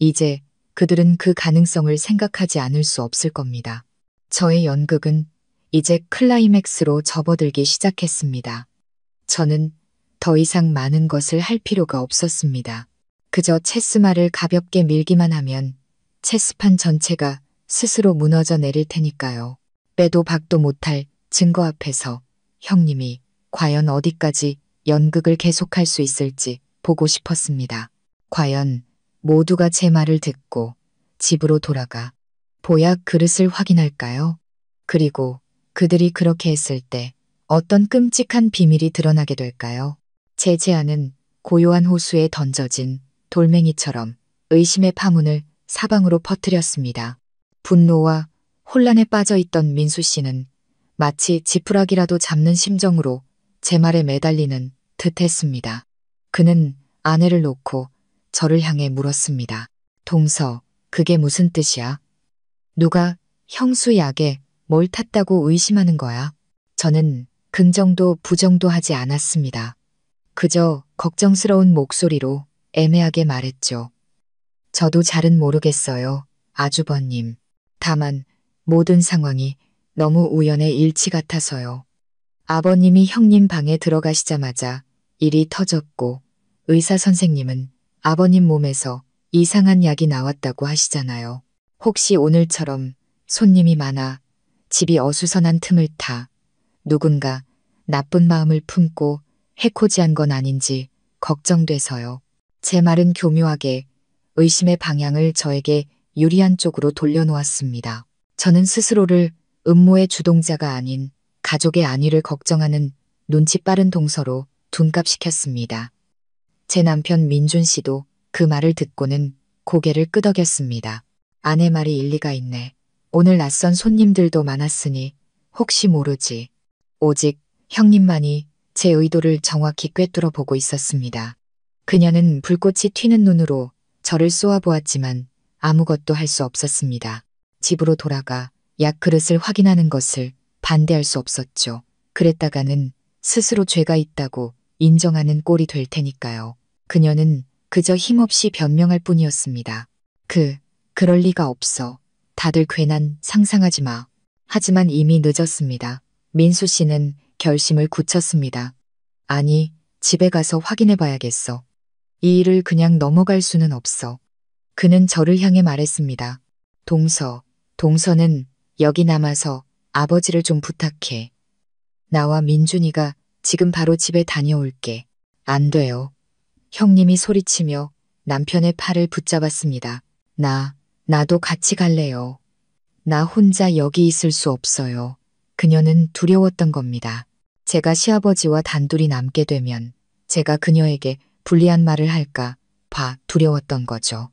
이제 그들은 그 가능성을 생각하지 않을 수 없을 겁니다. 저의 연극은 이제 클라이맥스로 접어들기 시작했습니다. 저는 더 이상 많은 것을 할 필요가 없었습니다. 그저 체스말을 가볍게 밀기만 하면 체스판 전체가 스스로 무너져 내릴 테니까요. 빼도 박도 못할 증거 앞에서 형님이 과연 어디까지 연극을 계속할 수 있을지 보고 싶었습니다. 과연 모두가 제 말을 듣고 집으로 돌아가 보약 그릇을 확인할까요? 그리고 그들이 그렇게 했을 때 어떤 끔찍한 비밀이 드러나게 될까요? 제 제안은 고요한 호수에 던져진 돌멩이처럼 의심의 파문을 사방으로 퍼뜨렸습니다. 분노와 혼란에 빠져 있던 민수 씨는 마치 지푸라기라도 잡는 심정으로 제 말에 매달리는 듯 했습니다. 그는 아내를 놓고 저를 향해 물었습니다. 동서, 그게 무슨 뜻이야? 누가 형수 약에 뭘 탔다고 의심하는 거야? 저는 긍정도 부정도 하지 않았습니다. 그저 걱정스러운 목소리로 애매하게 말했죠. 저도 잘은 모르겠어요, 아주버님. 다만 모든 상황이 너무 우연의 일치 같아서요. 아버님이 형님 방에 들어가시자마자 일이 터졌고 의사 선생님은 아버님 몸에서 이상한 약이 나왔다고 하시잖아요. 혹시 오늘처럼 손님이 많아 집이 어수선한 틈을 타 누군가 나쁜 마음을 품고 해코지한 건 아닌지 걱정돼서요. 제 말은 교묘하게 의심의 방향을 저에게 유리한 쪽으로 돌려놓았습니다. 저는 스스로를 음모의 주동자가 아닌 가족의 안위를 걱정하는 눈치 빠른 동서로 둔갑시켰습니다. 제 남편 민준 씨도 그 말을 듣고는 고개를 끄덕였습니다. 아내 말이 일리가 있네. 오늘 낯선 손님들도 많았으니 혹시 모르지. 오직 형님만이 제 의도를 정확히 꿰뚫어 보고 있었습니다. 그녀는 불꽃이 튀는 눈으로 저를 쏘아보았지만 아무것도 할 수 없었습니다. 집으로 돌아가 약 그릇을 확인하는 것을 반대할 수 없었죠. 그랬다가는 스스로 죄가 있다고 인정하는 꼴이 될 테니까요. 그녀는 그저 힘없이 변명할 뿐이었습니다. 그럴 리가 없어. 다들 괜한 상상하지 마. 하지만 이미 늦었습니다. 민수 씨는 결심을 굳혔습니다. 아니, 집에 가서 확인해 봐야겠어. 이 일을 그냥 넘어갈 수는 없어. 그는 저를 향해 말했습니다. 동서는 여기 남아서 아버지를 좀 부탁해. 나와 민준이가 지금 바로 집에 다녀올게. 안 돼요. 형님이 소리치며 남편의 팔을 붙잡았습니다. 나도 같이 갈래요. 나 혼자 여기 있을 수 없어요. 그녀는 두려웠던 겁니다. 제가 시아버지와 단둘이 남게 되면 제가 그녀에게 불리한 말을 할까 봐 두려웠던 거죠.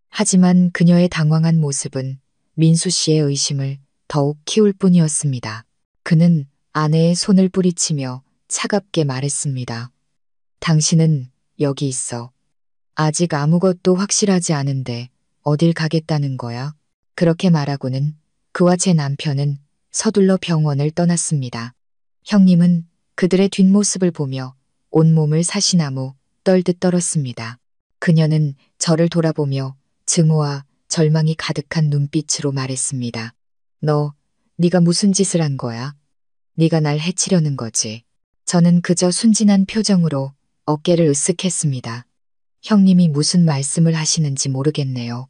하지만 그녀의 당황한 모습은 민수 씨의 의심을 더욱 키울 뿐이었습니다. 그는 아내의 손을 뿌리치며 차갑게 말했습니다. 당신은 여기 있어. 아직 아무것도 확실하지 않은데 어딜 가겠다는 거야? 그렇게 말하고는 그와 제 남편은 서둘러 병원을 떠났습니다. 형님은 그들의 뒷모습을 보며 온몸을 사시나무 떨듯 떨었습니다. 그녀는 저를 돌아보며 증오와 절망이 가득한 눈빛으로 말했습니다. 네가 무슨 짓을 한 거야? 네가 날 해치려는 거지. 저는 그저 순진한 표정으로 어깨를 으쓱했습니다. 형님이 무슨 말씀을 하시는지 모르겠네요.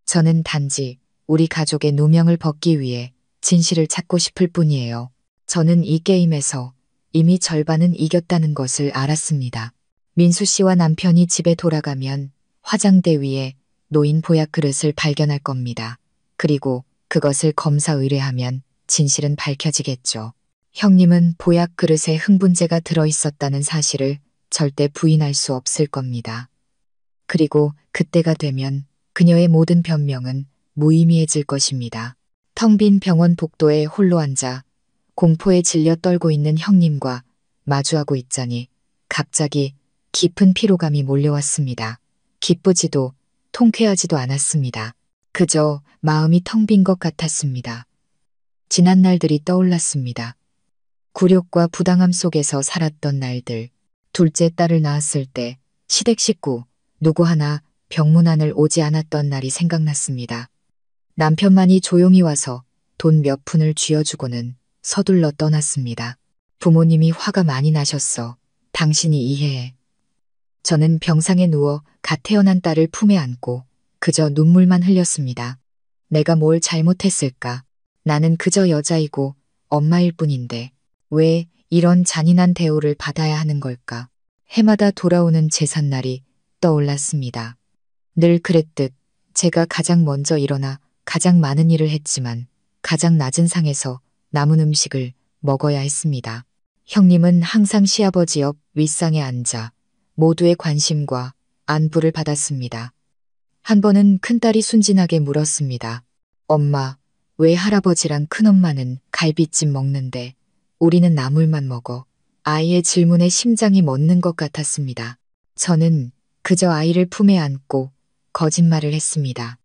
저는 단지 우리 가족의 누명을 벗기 위해 진실을 찾고 싶을 뿐이에요. 저는 이 게임에서 이미 절반은 이겼다는 것을 알았습니다. 민수 씨와 남편이 집에 돌아가면 화장대 위에 놓인 보약 그릇을 발견할 겁니다. 그리고 그것을 검사 의뢰하면 진실은 밝혀지겠죠. 형님은 보약 그릇에 흥분제가 들어있었다는 사실을 절대 부인할 수 없을 겁니다. 그리고 그때가 되면 그녀의 모든 변명은 무의미해질 것입니다. 텅 빈 병원 복도에 홀로 앉아 공포에 질려 떨고 있는 형님과 마주하고 있자니 갑자기 깊은 피로감이 몰려왔습니다. 기쁘지도 통쾌하지도 않았습니다. 그저 마음이 텅 빈 것 같았습니다. 지난 날들이 떠올랐습니다. 굴욕과 부당함 속에서 살았던 날들, 둘째 딸을 낳았을 때 시댁 식구 누구 하나 병문안을 오지 않았던 날이 생각났습니다. 남편만이 조용히 와서 돈 몇 푼을 쥐어주고는 서둘러 떠났습니다. 부모님이 화가 많이 나셨어. 당신이 이해해. 저는 병상에 누워 갓 태어난 딸을 품에 안고 그저 눈물만 흘렸습니다. 내가 뭘 잘못했을까? 나는 그저 여자이고 엄마일 뿐인데 왜 이런 잔인한 대우를 받아야 하는 걸까? 해마다 돌아오는 제삿날이 떠올랐습니다. 늘 그랬듯 제가 가장 먼저 일어나 가장 많은 일을 했지만 가장 낮은 상에서 남은 음식을 먹어야 했습니다. 형님은 항상 시아버지 옆 윗상에 앉아 모두의 관심과 안부를 받았습니다. 한 번은 큰딸이 순진하게 물었습니다. 엄마, 왜 할아버지랑 큰엄마는 갈비찜 먹는데 우리는 나물만 먹어? 아이의 질문에 심장이 멎는 것 같았습니다. 저는 그저 아이를 품에 안고 거짓말을 했습니다.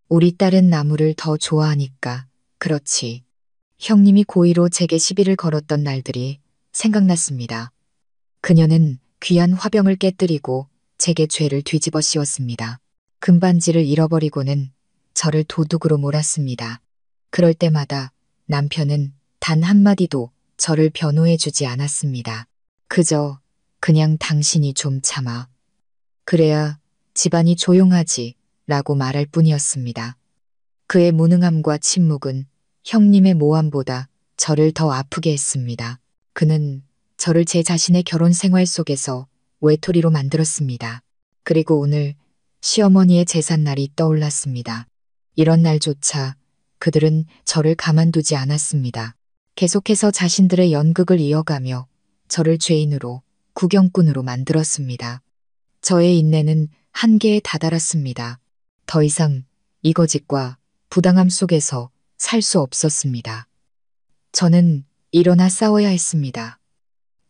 우리 딸은 나물을 더 좋아하니까. 그렇지. 형님이 고의로 제게 시비를 걸었던 날들이 생각났습니다. 그녀는 귀한 화병을 깨뜨리고 제게 죄를 뒤집어 씌웠습니다. 금반지를 잃어버리고는 저를 도둑으로 몰았습니다. 그럴 때마다 남편은 단 한마디도 저를 변호해 주지 않았습니다. 그저 그냥 당신이 좀 참아. 그래야 집안이 조용하지 라고 말할 뿐이었습니다. 그의 무능함과 침묵은 형님의 모함보다 저를 더 아프게 했습니다. 그는 저를 제 자신의 결혼 생활 속에서 외톨이로 만들었습니다. 그리고 오늘 시어머니의 제삿날이 떠올랐습니다. 이런 날조차 그들은 저를 가만두지 않았습니다. 계속해서 자신들의 연극을 이어가며 저를 죄인으로 구경꾼으로 만들었습니다. 저의 인내는 한계에 다다랐습니다. 더 이상 이거짓과 부당함 속에서 살 수 없었습니다. 저는 일어나 싸워야 했습니다.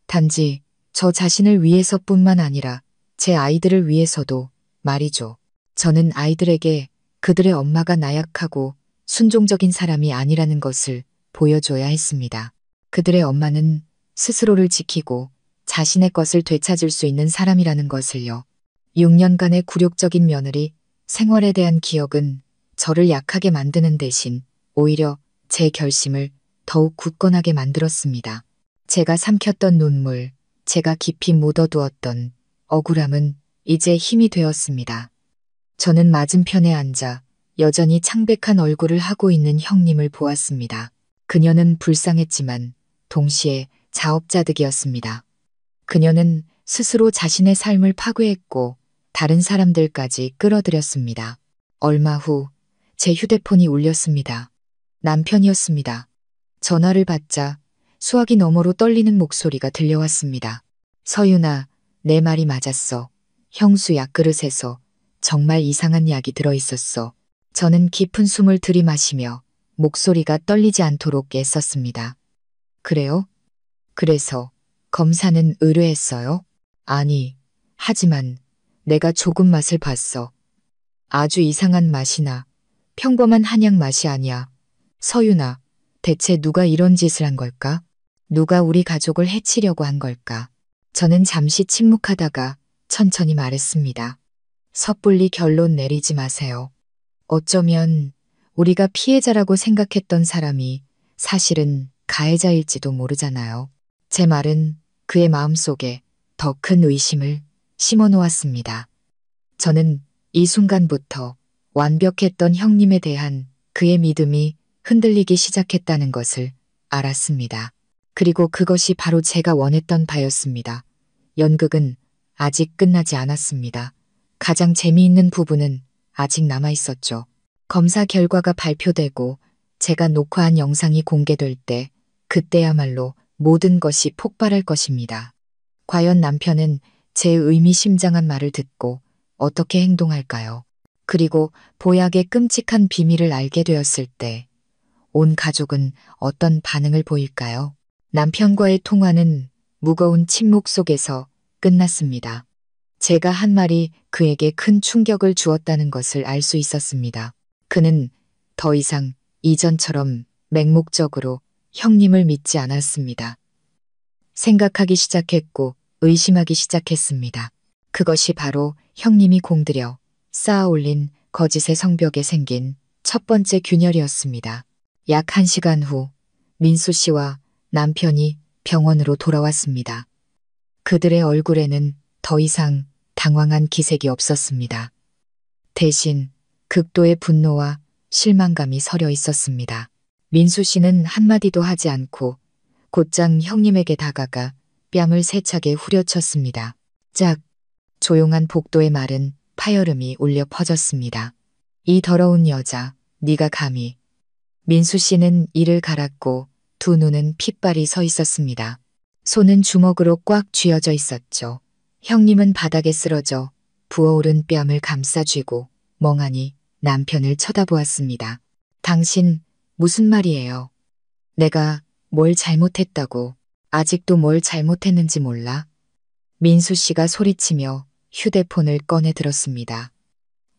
단지 저 자신을 위해서뿐만 아니라 제 아이들을 위해서도 말이죠. 저는 아이들에게 그들의 엄마가 나약하고 순종적인 사람이 아니라는 것을 보여줘야 했습니다. 그들의 엄마는 스스로를 지키고 자신의 것을 되찾을 수 있는 사람이라는 것을요. 6년간의 굴욕적인 며느리 생활에 대한 기억은 저를 약하게 만드는 대신 오히려 제 결심을 더욱 굳건하게 만들었습니다. 제가 삼켰던 눈물, 제가 깊이 묻어두었던 억울함은 이제 힘이 되었습니다. 저는 맞은편에 앉아 여전히 창백한 얼굴을 하고 있는 형님을 보았습니다. 그녀는 불쌍했지만 동시에 자업자득이었습니다. 그녀는 스스로 자신의 삶을 파괴했고 다른 사람들까지 끌어들였습니다. 얼마 후 제 휴대폰이 울렸습니다. 남편이었습니다. 전화를 받자 수화기 너머로 떨리는 목소리가 들려왔습니다. 서윤아, 내 말이 맞았어. 형수 약그릇에서 정말 이상한 약이 들어있었어. 저는 깊은 숨을 들이마시며 목소리가 떨리지 않도록 애썼습니다. 그래요? 그래서 검사는 의뢰했어요? 아니, 하지만 내가 조금 맛을 봤어. 아주 이상한 맛이나 평범한 한약 맛이 아니야. 서윤아, 대체 누가 이런 짓을 한 걸까? 누가 우리 가족을 해치려고 한 걸까? 저는 잠시 침묵하다가 천천히 말했습니다. 섣불리 결론 내리지 마세요. 어쩌면 우리가 피해자라고 생각했던 사람이 사실은 가해자일지도 모르잖아요. 제 말은 그의 마음속에 더 큰 의심을 심어 놓았습니다. 저는 이 순간부터 완벽했던 형님에 대한 그의 믿음이 흔들리기 시작했다는 것을 알았습니다. 그리고 그것이 바로 제가 원했던 바였습니다. 연극은 아직 끝나지 않았습니다. 가장 재미있는 부분은 아직 남아 있었죠. 검사 결과가 발표되고 제가 녹화한 영상이 공개될 때 그때야말로 모든 것이 폭발할 것입니다. 과연 남편은 제 의미심장한 말을 듣고 어떻게 행동할까요? 그리고 보약의 끔찍한 비밀을 알게 되었을 때 온 가족은 어떤 반응을 보일까요? 남편과의 통화는 무거운 침묵 속에서 끝났습니다. 제가 한 말이 그에게 큰 충격을 주었다는 것을 알 수 있었습니다. 그는 더 이상 이전처럼 맹목적으로 형님을 믿지 않았습니다. 생각하기 시작했고 의심하기 시작했습니다. 그것이 바로 형님이 공들여 쌓아 올린 거짓의 성벽에 생긴 첫 번째 균열이었습니다. 약 1시간 후 민수 씨와 남편이 병원으로 돌아왔습니다. 그들의 얼굴에는 더 이상 당황한 기색이 없었습니다. 대신 극도의 분노와 실망감이 서려 있었습니다. 민수 씨는 한마디도 하지 않고 곧장 형님에게 다가가 뺨을 세차게 후려쳤습니다. 짝! 조용한 복도의 말은 파열음이 울려 퍼졌습니다. 이 더러운 여자, 네가 감히. 민수 씨는 이를 갈았고 두 눈은 핏발이 서 있었습니다. 손은 주먹으로 꽉 쥐어져 있었죠. 형님은 바닥에 쓰러져 부어오른 뺨을 감싸쥐고 멍하니 남편을 쳐다보았습니다. 당신 무슨 말이에요? 내가 뭘 잘못했다고. 아직도 뭘 잘못했는지 몰라? 민수 씨가 소리치며 휴대폰을 꺼내 들었습니다.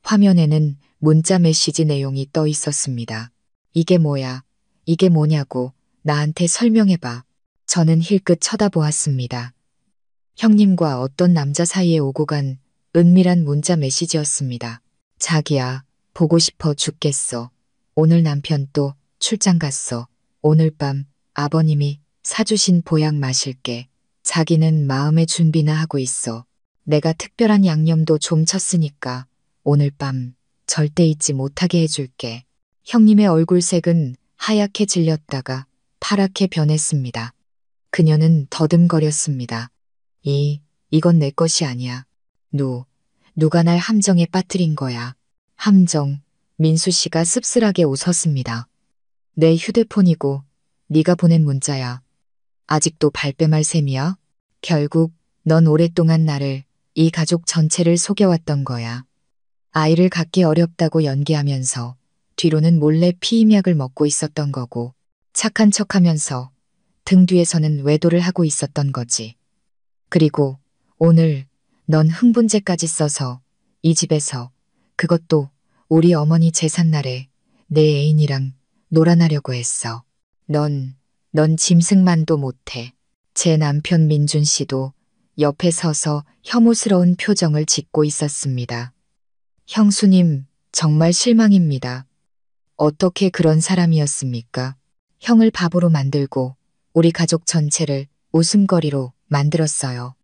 화면에는 문자 메시지 내용이 떠 있었습니다. 이게 뭐야? 이게 뭐냐고 나한테 설명해봐. 저는 힐끗 쳐다보았습니다. 형님과 어떤 남자 사이에 오고 간 은밀한 문자 메시지였습니다. 자기야, 보고 싶어 죽겠어. 오늘 남편 또 출장 갔어. 오늘 밤 아버님이 사주신 보약 마실게. 자기는 마음의 준비나 하고 있어. 내가 특별한 양념도 좀 쳤으니까 오늘 밤 절대 잊지 못하게 해줄게. 형님의 얼굴색은 하얗게 질렸다가 파랗게 변했습니다. 그녀는 더듬거렸습니다. 이건 내 것이 아니야. 누가 날 함정에 빠뜨린 거야. 함정. 민수 씨가 씁쓸하게 웃었습니다. 내 휴대폰이고 네가 보낸 문자야. 아직도 발뺌할 셈이야? 결국 넌 오랫동안 나를, 이 가족 전체를 속여왔던 거야. 아이를 갖기 어렵다고 연기하면서 뒤로는 몰래 피임약을 먹고 있었던 거고 착한 척하면서 등 뒤에서는 외도를 하고 있었던 거지. 그리고 오늘 넌 흥분제까지 써서 이 집에서, 그것도 우리 어머니 제삿날에 내 애인이랑 놀아나려고 했어. 넌 짐승만도 못해. 제 남편 민준 씨도 옆에 서서 혐오스러운 표정을 짓고 있었습니다. 형수님, 정말 실망입니다. 어떻게 그런 사람이었습니까? 형을 바보로 만들고 우리 가족 전체를 웃음거리로 만들었어요.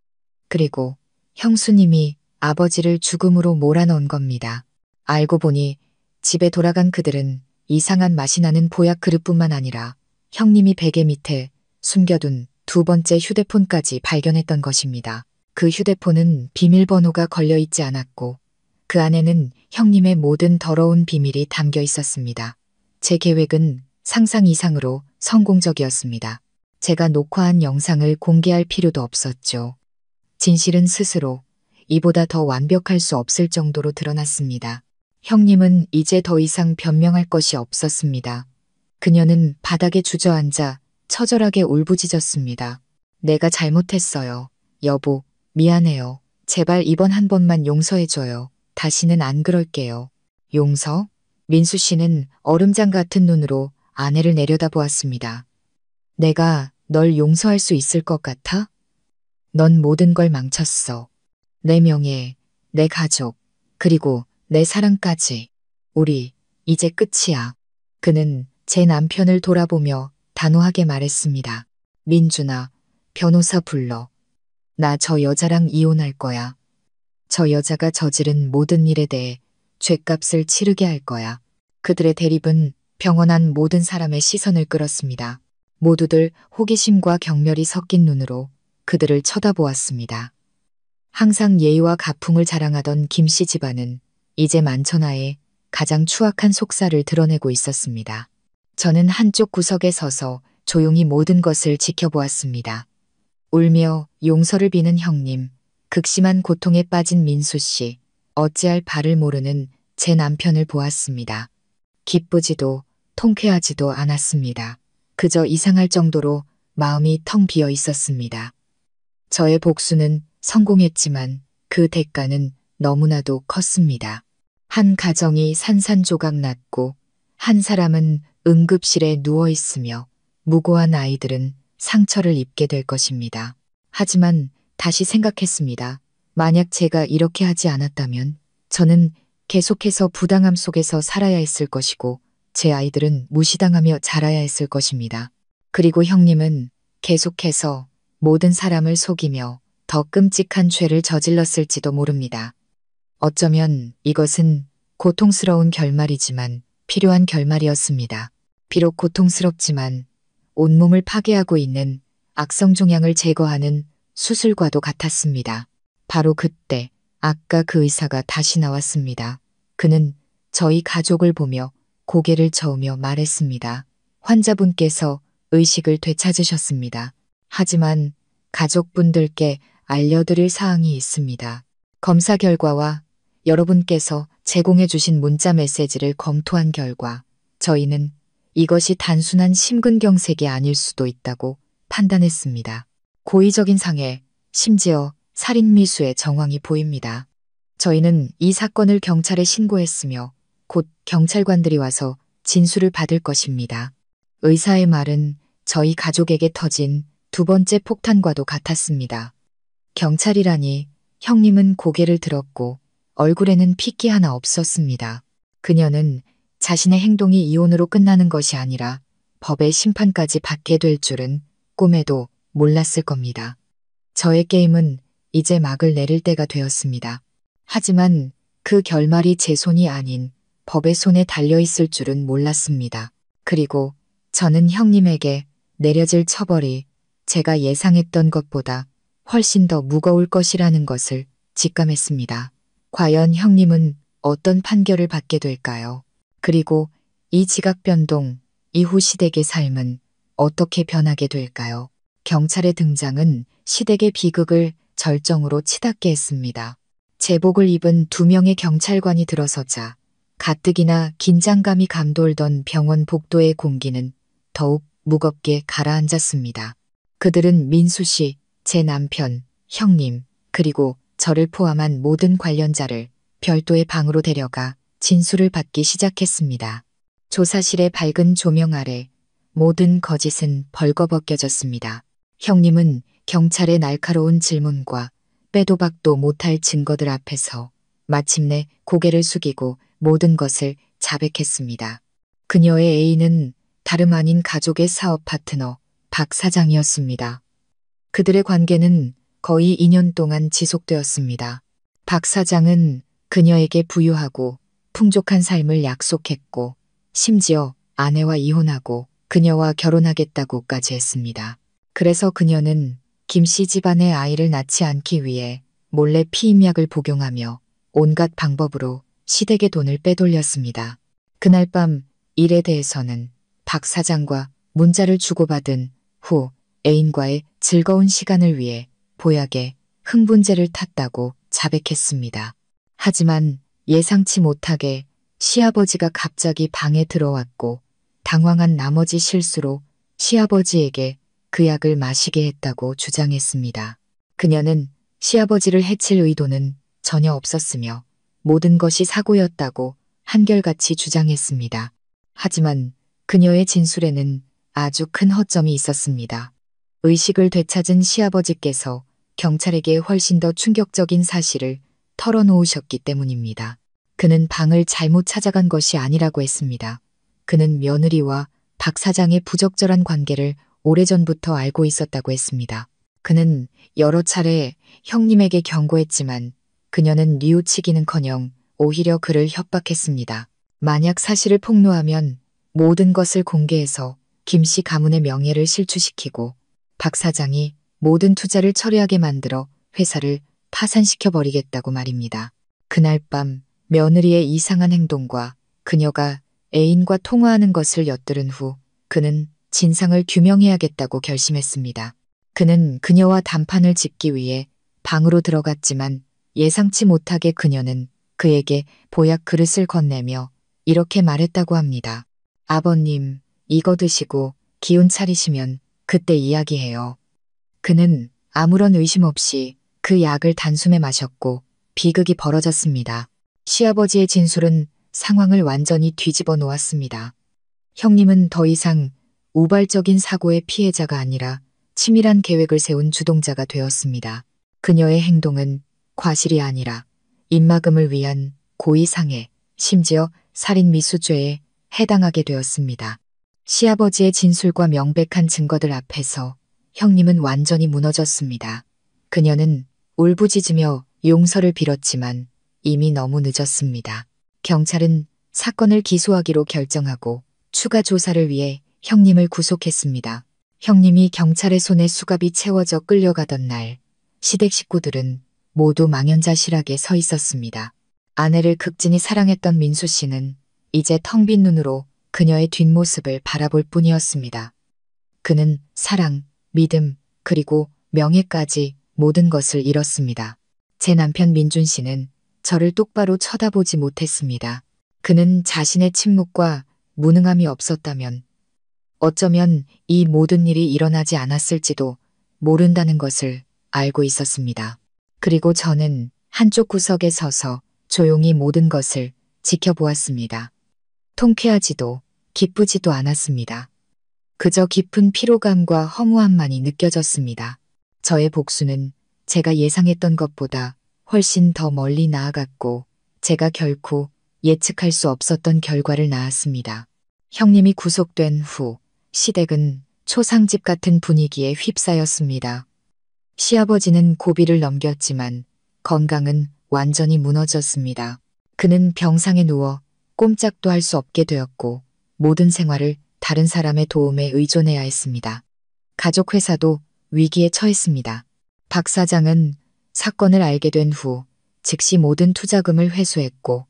그리고 형수님이 아버지를 죽음으로 몰아넣은 겁니다. 알고 보니 집에 돌아간 그들은 이상한 맛이 나는 보약 그릇뿐만 아니라 형님이 베개 밑에 숨겨둔 두 번째 휴대폰까지 발견했던 것입니다. 그 휴대폰은 비밀번호가 걸려 있지 않았고 그 안에는 형님의 모든 더러운 비밀이 담겨 있었습니다. 제 계획은 상상 이상으로 성공적이었습니다. 제가 녹화한 영상을 공개할 필요도 없었죠. 진실은 스스로 이보다 더 완벽할 수 없을 정도로 드러났습니다. 형님은 이제 더 이상 변명할 것이 없었습니다. 그녀는 바닥에 주저앉아 처절하게 울부짖었습니다. 내가 잘못했어요. 여보, 미안해요. 제발 이번 한 번만 용서해줘요. 다시는 안 그럴게요. 용서? 민수 씨는 얼음장 같은 눈으로 아내를 내려다보았습니다. 내가 널 용서할 수 있을 것 같아? 넌 모든 걸 망쳤어. 내 명예, 내 가족, 그리고 내 사랑까지. 우리 이제 끝이야. 그는 제 남편을 돌아보며 단호하게 말했습니다. 민준아, 변호사 불러. 나 저 여자랑 이혼할 거야. 저 여자가 저지른 모든 일에 대해 죗값을 치르게 할 거야. 그들의 대립은 병원 안 모든 사람의 시선을 끌었습니다. 모두들 호기심과 경멸이 섞인 눈으로 그들을 쳐다보았습니다. 항상 예의와 가풍을 자랑하던 김 씨 집안은 이제 만천하에 가장 추악한 속살을 드러내고 있었습니다. 저는 한쪽 구석에 서서 조용히 모든 것을 지켜보았습니다. 울며 용서를 비는 형님, 극심한 고통에 빠진 민수 씨, 어찌할 바를 모르는 제 남편을 보았습니다. 기쁘지도 통쾌하지도 않았습니다. 그저 이상할 정도로 마음이 텅 비어 있었습니다. 저의 복수는 성공했지만 그 대가는 너무나도 컸습니다. 한 가정이 산산조각 났고 한 사람은 응급실에 누워 있으며 무고한 아이들은 상처를 입게 될 것입니다. 하지만 다시 생각했습니다. 만약 제가 이렇게 하지 않았다면 저는 계속해서 부당함 속에서 살아야 했을 것이고 제 아이들은 무시당하며 자라야 했을 것입니다. 그리고 형님은 계속해서 모든 사람을 속이며 더 끔찍한 죄를 저질렀을지도 모릅니다. 어쩌면 이것은 고통스러운 결말이지만 필요한 결말이었습니다. 비록 고통스럽지만 온몸을 파괴하고 있는 악성 종양을 제거하는 수술과도 같았습니다. 바로 그때 아까 그 의사가 다시 나왔습니다. 그는 저희 가족을 보며 고개를 저으며 말했습니다. 환자분께서 의식을 되찾으셨습니다. 하지만 가족분들께 알려드릴 사항이 있습니다. 검사 결과와 여러분께서 제공해 주신 문자 메시지를 검토한 결과 저희는 이것이 단순한 심근경색이 아닐 수도 있다고 판단했습니다. 고의적인 상해, 심지어 살인미수의 정황이 보입니다. 저희는 이 사건을 경찰에 신고했으며 곧 경찰관들이 와서 진술을 받을 것입니다. 의사의 말은 저희 가족에게 터진 두 번째 폭탄과도 같았습니다. 경찰이라니 형님은 고개를 들었고 얼굴에는 핏기 하나 없었습니다. 그녀는 자신의 행동이 이혼으로 끝나는 것이 아니라 법의 심판까지 받게 될 줄은 꿈에도 몰랐을 겁니다. 저의 게임은 이제 막을 내릴 때가 되었습니다. 하지만 그 결말이 제 손이 아닌 법의 손에 달려있을 줄은 몰랐습니다. 그리고 저는 형님에게 내려질 처벌이 제가 예상했던 것보다 훨씬 더 무거울 것이라는 것을 직감했습니다. 과연 형님은 어떤 판결을 받게 될까요? 그리고 이 지각 변동 이후 시댁의 삶은 어떻게 변하게 될까요? 경찰의 등장은 시댁의 비극을 절정으로 치닫게 했습니다. 제복을 입은 두 명의 경찰관이 들어서자 가뜩이나 긴장감이 감돌던 병원 복도의 공기는 더욱 무겁게 가라앉았습니다. 그들은 민수 씨, 제 남편, 형님, 그리고 저를 포함한 모든 관련자를 별도의 방으로 데려가 진술을 받기 시작했습니다. 조사실의 밝은 조명 아래 모든 거짓은 벌거벗겨졌습니다. 형님은 경찰의 날카로운 질문과 빼도 박도 못할 증거들 앞에서 마침내 고개를 숙이고 모든 것을 자백했습니다. 그녀의 애인은 다름 아닌 가족의 사업 파트너 박 사장이었습니다. 그들의 관계는 거의 2년 동안 지속되었습니다. 박 사장은 그녀에게 부유하고 풍족한 삶을 약속했고 심지어 아내와 이혼하고 그녀와 결혼하겠다고까지 했습니다. 그래서 그녀는 김 씨 집안의 아이를 낳지 않기 위해 몰래 피임약을 복용하며 온갖 방법으로 시댁의 돈을 빼돌렸습니다. 그날 밤 일에 대해서는 박 사장과 문자를 주고받은 후 애인과의 즐거운 시간을 위해 보약에 흥분제를 탔다고 자백했습니다. 하지만 예상치 못하게 시아버지가 갑자기 방에 들어왔고 당황한 나머지 실수로 시아버지에게 그 약을 마시게 했다고 주장했습니다. 그녀는 시아버지를 해칠 의도는 전혀 없었으며 모든 것이 사고였다고 한결같이 주장했습니다. 하지만 그녀의 진술에는 아주 큰 허점이 있었습니다. 의식을 되찾은 시아버지께서 경찰에게 훨씬 더 충격적인 사실을 털어놓으셨기 때문입니다. 그는 방을 잘못 찾아간 것이 아니라고 했습니다. 그는 며느리와 박 사장의 부적절한 관계를 오래전부터 알고 있었다고 했습니다. 그는 여러 차례 형님에게 경고했지만 그녀는 뉘우치기는커녕 오히려 그를 협박했습니다. 만약 사실을 폭로하면 모든 것을 공개해서 김 씨 가문의 명예를 실추시키고 박 사장이 모든 투자를 철회하게 만들어 회사를 파산시켜버리겠다고 말입니다. 그날 밤 며느리의 이상한 행동과 그녀가 애인과 통화하는 것을 엿들은 후 그는 진상을 규명해야겠다고 결심했습니다. 그는 그녀와 단판을 짓기 위해 방으로 들어갔지만 예상치 못하게 그녀는 그에게 보약 그릇을 건네며 이렇게 말했다고 합니다. 아버님, 이거 드시고 기운 차리시면 그때 이야기해요. 그는 아무런 의심 없이 그 약을 단숨에 마셨고 비극이 벌어졌습니다. 시아버지의 진술은 상황을 완전히 뒤집어 놓았습니다. 형님은 더 이상 우발적인 사고의 피해자가 아니라 치밀한 계획을 세운 주동자가 되었습니다. 그녀의 행동은 과실이 아니라 입막음을 위한 고의상해, 심지어 살인미수죄에 해당하게 되었습니다. 시아버지의 진술과 명백한 증거들 앞에서 형님은 완전히 무너졌습니다. 그녀는 울부짖으며 용서를 빌었지만 이미 너무 늦었습니다. 경찰은 사건을 기소하기로 결정하고 추가 조사를 위해 형님을 구속했습니다. 형님이 경찰의 손에 수갑이 채워져 끌려가던 날, 시댁 식구들은 모두 망연자실하게 서 있었습니다. 아내를 극진히 사랑했던 민수 씨는 이제 텅 빈 눈으로 그녀의 뒷모습을 바라볼 뿐이었습니다. 그는 사랑, 믿음, 그리고 명예까지 모든 것을 잃었습니다. 제 남편 민준 씨는 저를 똑바로 쳐다보지 못했습니다. 그는 자신의 침묵과 무능함이 없었다면 어쩌면 이 모든 일이 일어나지 않았을지도 모른다는 것을 알고 있었습니다. 그리고 저는 한쪽 구석에 서서 조용히 모든 것을 지켜보았습니다. 통쾌하지도 기쁘지도 않았습니다. 그저 깊은 피로감과 허무함만이 느껴졌습니다. 저의 복수는 제가 예상했던 것보다 훨씬 더 멀리 나아갔고 제가 결코 예측할 수 없었던 결과를 낳았습니다. 형님이 구속된 후 시댁은 초상집 같은 분위기에 휩싸였습니다. 시아버지는 고비를 넘겼지만 건강은 완전히 무너졌습니다. 그는 병상에 누워 꼼짝도 할 수 없게 되었고 모든 생활을 다른 사람의 도움에 의존해야 했습니다. 가족 회사도 위기에 처했습니다. 박 사장은 사건을 알게 된 후 즉시 모든 투자금을 회수했고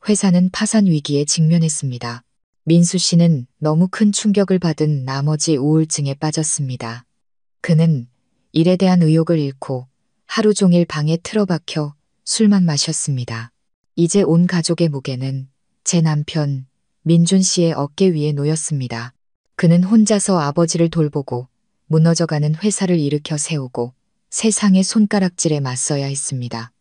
회사는 파산 위기에 직면했습니다. 민수 씨는 너무 큰 충격을 받은 나머지 우울증에 빠졌습니다. 그는 일에 대한 의욕을 잃고 하루 종일 방에 틀어박혀 술만 마셨습니다. 이제 온 가족의 무게는 제 남편 민준 씨의 어깨 위에 놓였습니다. 그는 혼자서 아버지를 돌보고 무너져가는 회사를 일으켜 세우고 세상의 손가락질에 맞서야 했습니다.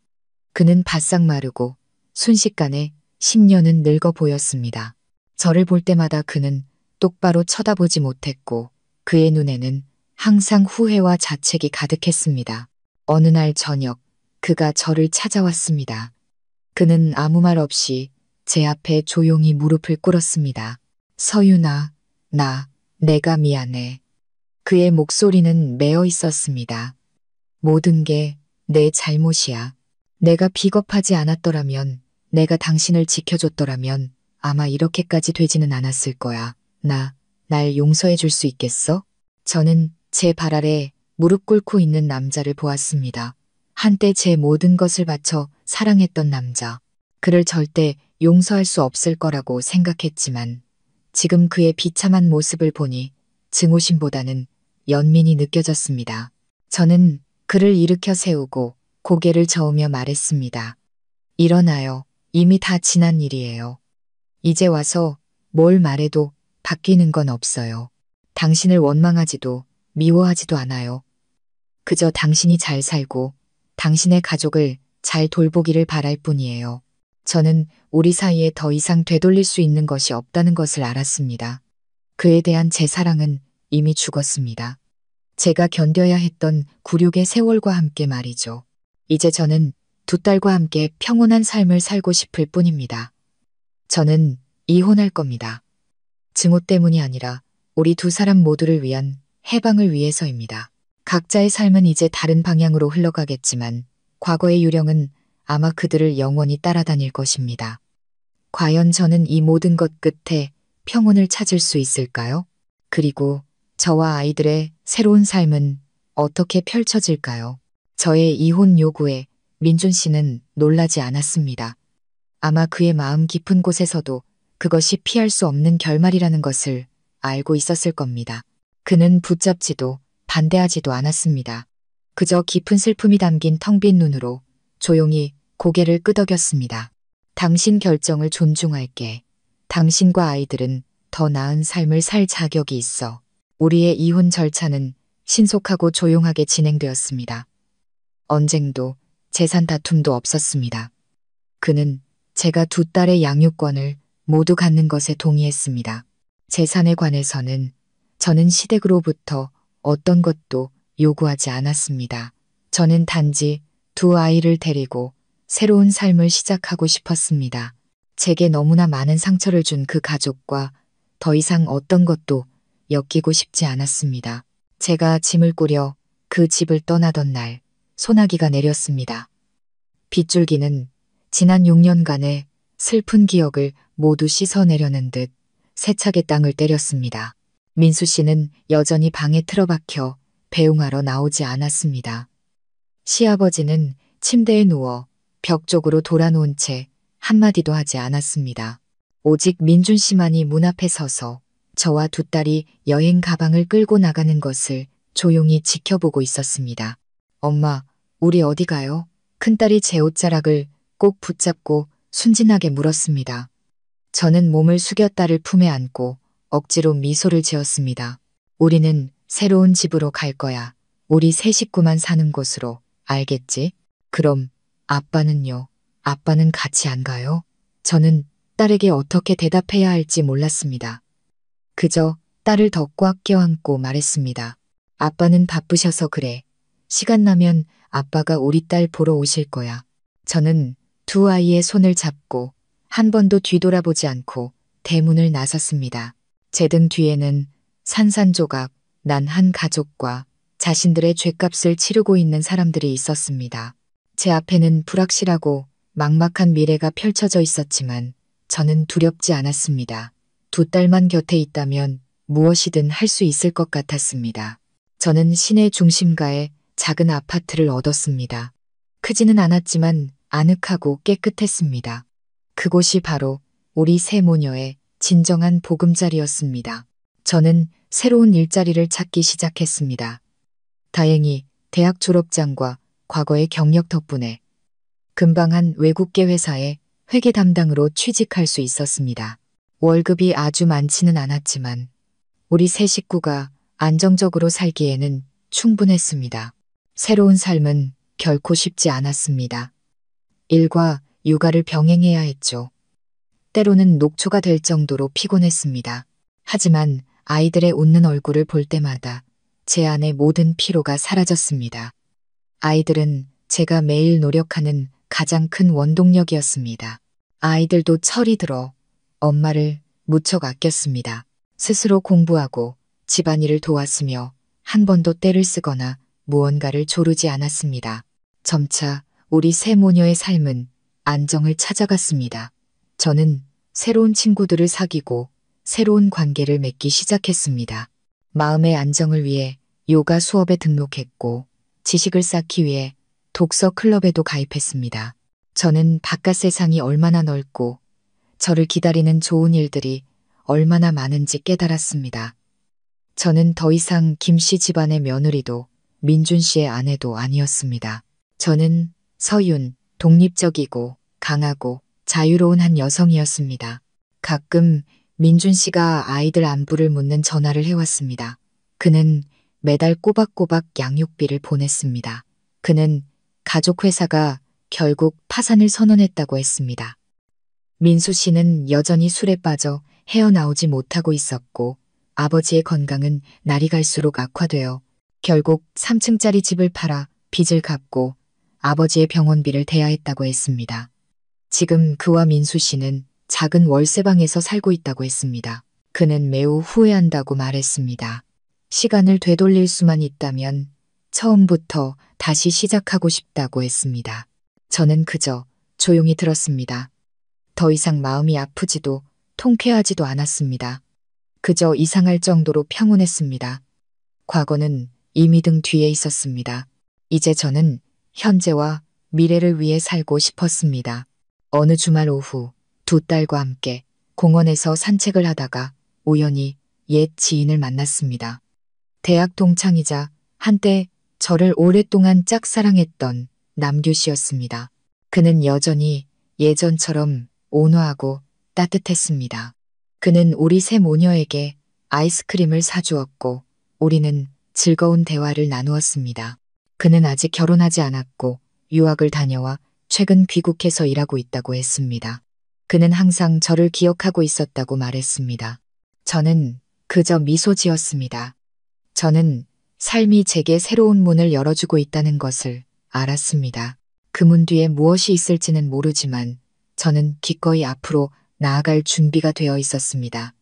그는 바싹 마르고 순식간에 10년은 늙어 보였습니다. 저를 볼 때마다 그는 똑바로 쳐다보지 못했고 그의 눈에는 항상 후회와 자책이 가득했습니다. 어느 날 저녁 그가 저를 찾아왔습니다. 그는 아무 말 없이 제 앞에 조용히 무릎을 꿇었습니다. 서윤아, 내가 미안해. 그의 목소리는 메어 있었습니다. 모든 게 내 잘못이야. 내가 비겁하지 않았더라면, 내가 당신을 지켜줬더라면 아마 이렇게까지 되지는 않았을 거야. 날 용서해 줄 수 있겠어? 저는 제 발 아래 무릎 꿇고 있는 남자를 보았습니다. 한때 제 모든 것을 바쳐 사랑했던 남자. 그를 절대 용서할 수 없을 거라고 생각했지만 지금 그의 비참한 모습을 보니 증오심보다는 연민이 느껴졌습니다. 저는 그를 일으켜 세우고 고개를 저으며 말했습니다. 일어나요. 이미 다 지난 일이에요. 이제 와서 뭘 말해도 바뀌는 건 없어요. 당신을 원망하지도 미워하지도 않아요. 그저 당신이 잘 살고 당신의 가족을 잘 돌보기를 바랄 뿐이에요. 저는 우리 사이에 더 이상 되돌릴 수 있는 것이 없다는 것을 알았습니다. 그에 대한 제 사랑은 이미 죽었습니다. 제가 견뎌야 했던 굴욕의 세월과 함께 말이죠. 이제 저는 두 딸과 함께 평온한 삶을 살고 싶을 뿐입니다. 저는 이혼할 겁니다. 증오 때문이 아니라 우리 두 사람 모두를 위한 해방을 위해서입니다. 각자의 삶은 이제 다른 방향으로 흘러가겠지만 과거의 유령은 아마 그들을 영원히 따라다닐 것입니다. 과연 저는 이 모든 것 끝에 평온을 찾을 수 있을까요? 그리고 저와 아이들의 새로운 삶은 어떻게 펼쳐질까요? 저의 이혼 요구에 민준 씨는 놀라지 않았습니다. 아마 그의 마음 깊은 곳에서도 그것이 피할 수 없는 결말이라는 것을 알고 있었을 겁니다. 그는 붙잡지도 반대하지도 않았습니다. 그저 깊은 슬픔이 담긴 텅 빈 눈으로 조용히 고개를 끄덕였습니다. 당신 결정을 존중할게. 당신과 아이들은 더 나은 삶을 살 자격이 있어. 우리의 이혼 절차는 신속하고 조용하게 진행되었습니다. 언쟁도 재산 다툼도 없었습니다. 그는 제가 두 딸의 양육권을 모두 갖는 것에 동의했습니다. 재산에 관해서는 저는 시댁으로부터 어떤 것도 요구하지 않았습니다. 저는 단지 두 아이를 데리고 새로운 삶을 시작하고 싶었습니다. 제게 너무나 많은 상처를 준 그 가족과 더 이상 어떤 것도 엮이고 싶지 않았습니다. 제가 짐을 꾸려 그 집을 떠나던 날 소나기가 내렸습니다. 빗줄기는 지난 6년간의 슬픈 기억을 모두 씻어내려는 듯 세차게 땅을 때렸습니다. 민수 씨는 여전히 방에 틀어박혀 배웅하러 나오지 않았습니다. 시아버지는 침대에 누워 벽 쪽으로 돌아놓은 채 한마디도 하지 않았습니다. 오직 민준 씨만이 문 앞에 서서 저와 두 딸이 여행 가방을 끌고 나가는 것을 조용히 지켜보고 있었습니다. 엄마, 우리 어디 가요? 큰딸이 제 옷자락을 꼭 붙잡고 순진하게 물었습니다. 저는 몸을 숙여 딸을 품에 안고 억지로 미소를 지었습니다. 우리는 새로운 집으로 갈 거야. 우리 세 식구만 사는 곳으로. 알겠지? 그럼 아빠는요? 아빠는 같이 안 가요? 저는 딸에게 어떻게 대답해야 할지 몰랐습니다. 그저 딸을 더 꽉 껴안고 말했습니다. 아빠는 바쁘셔서 그래. 시간 나면 아빠가 우리 딸 보러 오실 거야. 저는 두 아이의 손을 잡고 한 번도 뒤돌아보지 않고 대문을 나섰습니다. 제 등 뒤에는 산산조각 난 한 가족과 자신들의 죗값을 치르고 있는 사람들이 있었습니다. 제 앞에는 불확실하고 막막한 미래가 펼쳐져 있었지만 저는 두렵지 않았습니다. 두 딸만 곁에 있다면 무엇이든 할 수 있을 것 같았습니다. 저는 시내 중심가에 작은 아파트를 얻었습니다. 크지는 않았지만 아늑하고 깨끗했습니다. 그곳이 바로 우리 세 모녀의 진정한 보금자리였습니다. 저는 새로운 일자리를 찾기 시작했습니다. 다행히 대학 졸업장과 과거의 경력 덕분에 금방 한 외국계 회사에 회계 담당으로 취직할 수 있었습니다. 월급이 아주 많지는 않았지만 우리 세 식구가 안정적으로 살기에는 충분했습니다. 새로운 삶은 결코 쉽지 않았습니다. 일과 육아를 병행해야 했죠. 때로는 녹초가 될 정도로 피곤했습니다. 하지만 아이들의 웃는 얼굴을 볼 때마다 제 안의 모든 피로가 사라졌습니다. 아이들은 제가 매일 노력하는 가장 큰 원동력이었습니다. 아이들도 철이 들어 엄마를 무척 아꼈습니다. 스스로 공부하고 집안일을 도왔으며 한 번도 떼를 쓰거나 무언가를 조르지 않았습니다. 점차 우리 세 모녀의 삶은 안정을 찾아갔습니다. 저는 새로운 친구들을 사귀고 새로운 관계를 맺기 시작했습니다. 마음의 안정을 위해 요가 수업에 등록했고 지식을 쌓기 위해 독서 클럽에도 가입했습니다. 저는 바깥 세상이 얼마나 넓고 저를 기다리는 좋은 일들이 얼마나 많은지 깨달았습니다. 저는 더 이상 김 씨 집안의 며느리도 민준 씨의 아내도 아니었습니다. 저는 서윤, 독립적이고 강하고 자유로운 한 여성이었습니다. 가끔 민준 씨가 아이들 안부를 묻는 전화를 해왔습니다. 그는 매달 꼬박꼬박 양육비를 보냈습니다. 그는 가족 회사가 결국 파산을 선언했다고 했습니다. 민수 씨는 여전히 술에 빠져 헤어나오지 못하고 있었고 아버지의 건강은 날이 갈수록 악화되어 결국 3층짜리 집을 팔아 빚을 갚고 아버지의 병원비를 대야 했다고 했습니다. 지금 그와 민수 씨는 작은 월세방에서 살고 있다고 했습니다. 그는 매우 후회한다고 말했습니다. 시간을 되돌릴 수만 있다면 처음부터 다시 시작하고 싶다고 했습니다. 저는 그저 조용히 들었습니다. 더 이상 마음이 아프지도 통쾌하지도 않았습니다. 그저 이상할 정도로 평온했습니다. 과거는 이미 등 뒤에 있었습니다. 이제 저는 현재와 미래를 위해 살고 싶었습니다. 어느 주말 오후 두 딸과 함께 공원에서 산책을 하다가 우연히 옛 지인을 만났습니다. 대학 동창이자 한때 저를 오랫동안 짝사랑했던 남규 씨였습니다. 그는 여전히 예전처럼 온화하고 따뜻했습니다. 그는 우리 세 모녀에게 아이스크림을 사주었고 우리는 즐거운 대화를 나누었습니다. 그는 아직 결혼하지 않았고 유학을 다녀와 최근 귀국해서 일하고 있다고 했습니다. 그는 항상 저를 기억하고 있었다고 말했습니다. 저는 그저 미소 지었습니다. 저는 삶이 제게 새로운 문을 열어주고 있다는 것을 알았습니다. 그 문 뒤에 무엇이 있을지는 모르지만 저는 기꺼이 앞으로 나아갈 준비가 되어 있었습니다.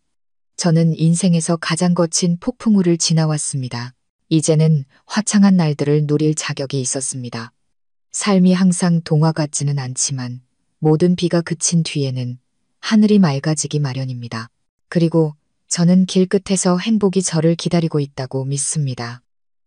저는 인생에서 가장 거친 폭풍우를 지나왔습니다. 이제는 화창한 날들을 누릴 자격이 있었습니다. 삶이 항상 동화 같지는 않지만 모든 비가 그친 뒤에는 하늘이 맑아지기 마련입니다. 그리고 저는 길끝에서 행복이 저를 기다리고 있다고 믿습니다.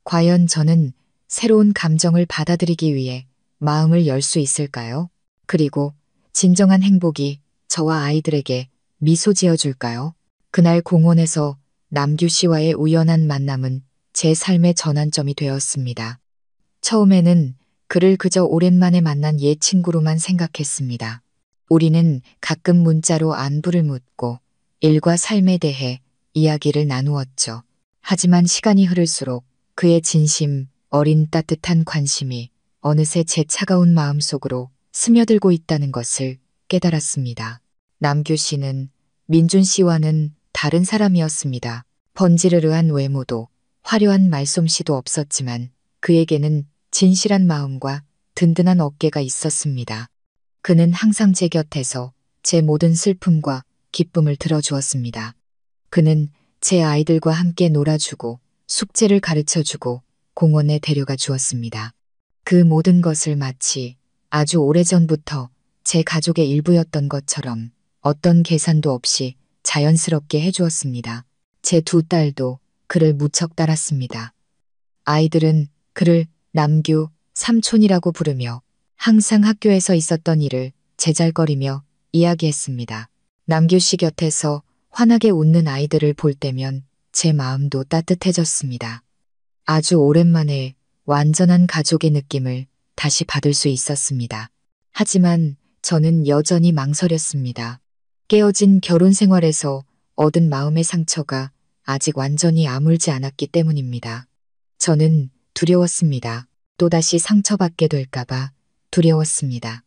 과연 저는 새로운 감정을 받아들이기 위해 마음을 열 수 있을까요? 그리고 진정한 행복이 저와 아이들에게 미소 지어줄까요? 그날 공원에서 남규 씨와의 우연한 만남은 제 삶의 전환점이 되었습니다. 처음에는 그를 그저 오랜만에 만난 옛 친구로만 생각했습니다. 우리는 가끔 문자로 안부를 묻고 일과 삶에 대해 이야기를 나누었죠. 하지만 시간이 흐를수록 그의 진심, 어린 따뜻한 관심이 어느새 제 차가운 마음속으로 스며들고 있다는 것을 깨달았습니다. 남규 씨는 민준 씨와는 다른 사람이었습니다. 번지르르한 외모도 화려한 말솜씨도 없었지만 그에게는 진실한 마음과 든든한 어깨가 있었습니다. 그는 항상 제 곁에서 제 모든 슬픔과 기쁨을 들어주었습니다. 그는 제 아이들과 함께 놀아주고 숙제를 가르쳐주고 공원에 데려가 주었습니다. 그 모든 것을 마치 아주 오래전부터 제 가족의 일부였던 것처럼 어떤 계산도 없이 자연스럽게 해주었습니다. 제 두 딸도 그를 무척 따랐습니다. 아이들은 그를 남규 삼촌이라고 부르며 항상 학교에서 있었던 일을 제잘거리며 이야기했습니다. 남규 씨 곁에서 환하게 웃는 아이들을 볼 때면 제 마음도 따뜻해졌습니다. 아주 오랜만에 완전한 가족의 느낌을 다시 받을 수 있었습니다. 하지만 저는 여전히 망설였습니다. 깨어진 결혼 생활에서 얻은 마음의 상처가 아직 완전히 아물지 않았기 때문입니다. 저는 두려웠습니다. 또다시 상처받게 될까봐 두려웠습니다.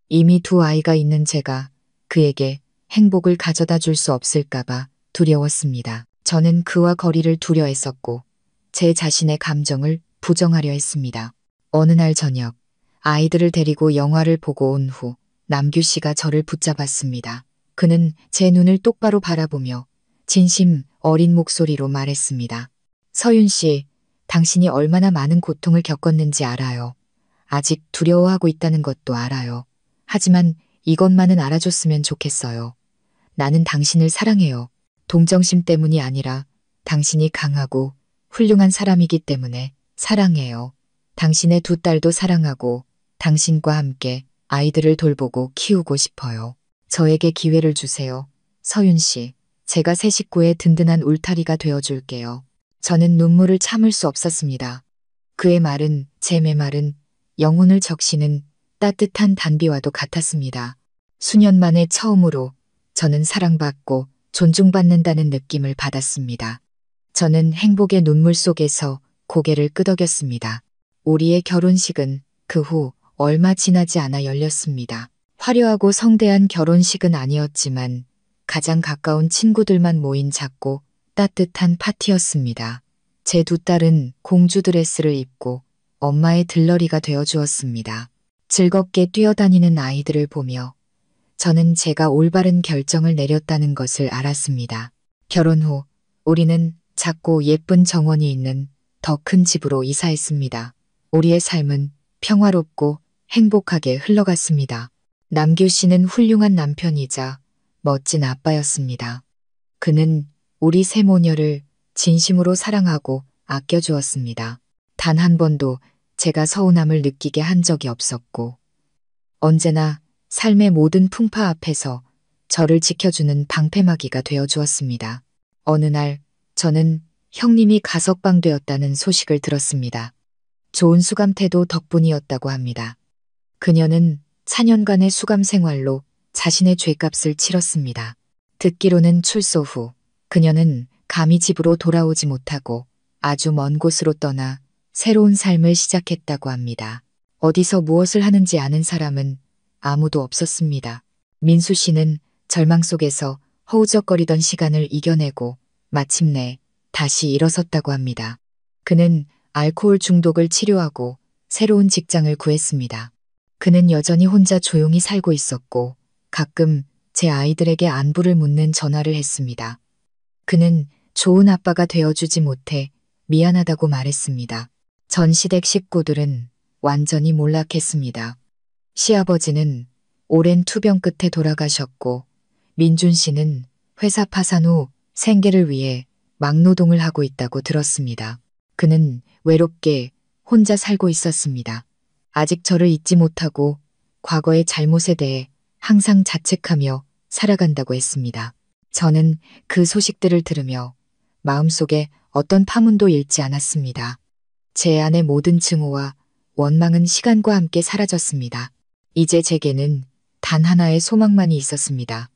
이미 두 아이가 있는 제가 그에게 행복을 가져다 줄 수 없을까봐 두려웠습니다. 저는 그와 거리를 두려 했었고 제 자신의 감정을 부정하려 했습니다. 어느 날 저녁 아이들을 데리고 영화를 보고 온 후 남규 씨가 저를 붙잡았습니다. 그는 제 눈을 똑바로 바라보며 진심 어린 목소리로 말했습니다. 서윤 씨, 당신이 얼마나 많은 고통을 겪었는지 알아요. 아직 두려워하고 있다는 것도 알아요. 하지만 이것만은 알아줬으면 좋겠어요. 나는 당신을 사랑해요. 동정심 때문이 아니라 당신이 강하고 훌륭한 사람이기 때문에 사랑해요. 당신의 두 딸도 사랑하고 당신과 함께 아이들을 돌보고 키우고 싶어요. 저에게 기회를 주세요. 서윤 씨, 제가 새 식구의 든든한 울타리가 되어줄게요. 저는 눈물을 참을 수 없었습니다. 그의 말은, 제 메말은 영혼을 적시는 따뜻한 단비와도 같았습니다. 수년 만에 처음으로 저는 사랑받고 존중받는다는 느낌을 받았습니다. 저는 행복의 눈물 속에서 고개를 끄덕였습니다. 우리의 결혼식은 그 후 얼마 지나지 않아 열렸습니다. 화려하고 성대한 결혼식은 아니었지만 가장 가까운 친구들만 모인 작고 따뜻한 파티였습니다. 제 두 딸은 공주 드레스를 입고 엄마의 들러리가 되어 주었습니다. 즐겁게 뛰어다니는 아이들을 보며 저는 제가 올바른 결정을 내렸다는 것을 알았습니다. 결혼 후 우리는 작고 예쁜 정원이 있는 더 큰 집으로 이사했습니다. 우리의 삶은 평화롭고 행복하게 흘러갔습니다. 남규 씨는 훌륭한 남편이자 멋진 아빠였습니다. 그는 우리 세 모녀를 진심으로 사랑하고 아껴주었습니다. 단 한 번도 제가 서운함을 느끼게 한 적이 없었고 언제나 삶의 모든 풍파 앞에서 저를 지켜주는 방패막이가 되어 주었습니다. 어느 날 저는 형님이 가석방되었다는 소식을 들었습니다. 좋은 수감 태도 덕분이었다고 합니다. 그녀는 4년간의 수감 생활로 자신의 죄값을 치렀습니다. 듣기로는 출소 후 그녀는 감히 집으로 돌아오지 못하고 아주 먼 곳으로 떠나 새로운 삶을 시작했다고 합니다. 어디서 무엇을 하는지 아는 사람은 아무도 없었습니다. 민수 씨는 절망 속에서 허우적거리던 시간을 이겨내고 마침내 다시 일어섰다고 합니다. 그는 알코올 중독을 치료하고 새로운 직장을 구했습니다. 그는 여전히 혼자 조용히 살고 있었고 가끔 제 아이들에게 안부를 묻는 전화를 했습니다. 그는 좋은 아빠가 되어주지 못해 미안하다고 말했습니다. 전 시댁 식구들은 완전히 몰락했습니다. 시아버지는 오랜 투병 끝에 돌아가셨고 민준 씨는 회사 파산 후 생계를 위해 막노동을 하고 있다고 들었습니다. 그는 외롭게 혼자 살고 있었습니다. 아직 저를 잊지 못하고 과거의 잘못에 대해 항상 자책하며 살아간다고 했습니다. 저는 그 소식들을 들으며 마음속에 어떤 파문도 잃지 않았습니다. 제 안의 모든 증오와 원망은 시간과 함께 사라졌습니다. 이제 제게는 단 하나의 소망만이 있었습니다.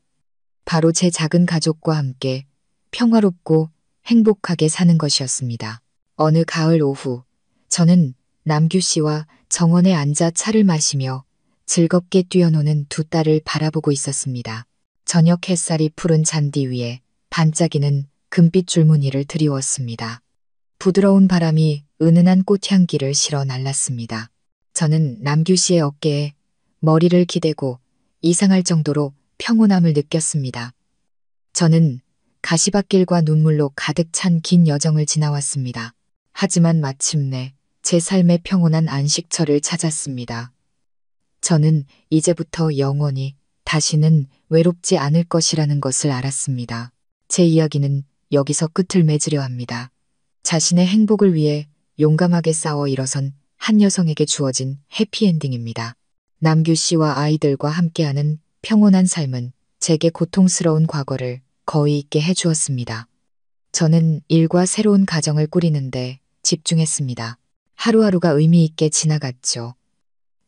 바로 제 작은 가족과 함께 평화롭고 행복하게 사는 것이었습니다. 어느 가을 오후 저는 남규 씨와 정원에 앉아 차를 마시며 즐겁게 뛰어노는 두 딸을 바라보고 있었습니다. 저녁 햇살이 푸른 잔디 위에 반짝이는 금빛 줄무늬를 드리웠습니다. 부드러운 바람이 은은한 꽃향기를 실어 날랐습니다. 저는 남규 씨의 어깨에 머리를 기대고 이상할 정도로 평온함을 느꼈습니다. 저는 가시밭길과 눈물로 가득 찬 긴 여정을 지나왔습니다. 하지만 마침내 제 삶의 평온한 안식처를 찾았습니다. 저는 이제부터 영원히 다시는 외롭지 않을 것이라는 것을 알았습니다. 제 이야기는 여기서 끝을 맺으려 합니다. 자신의 행복을 위해 용감하게 싸워 일어선 한 여성에게 주어진 해피엔딩입니다. 남규 씨와 아이들과 함께하는 평온한 삶은 제게 고통스러운 과거를 거의 잊게 해주었습니다. 저는 일과 새로운 가정을 꾸리는데 집중했습니다. 하루하루가 의미 있게 지나갔죠.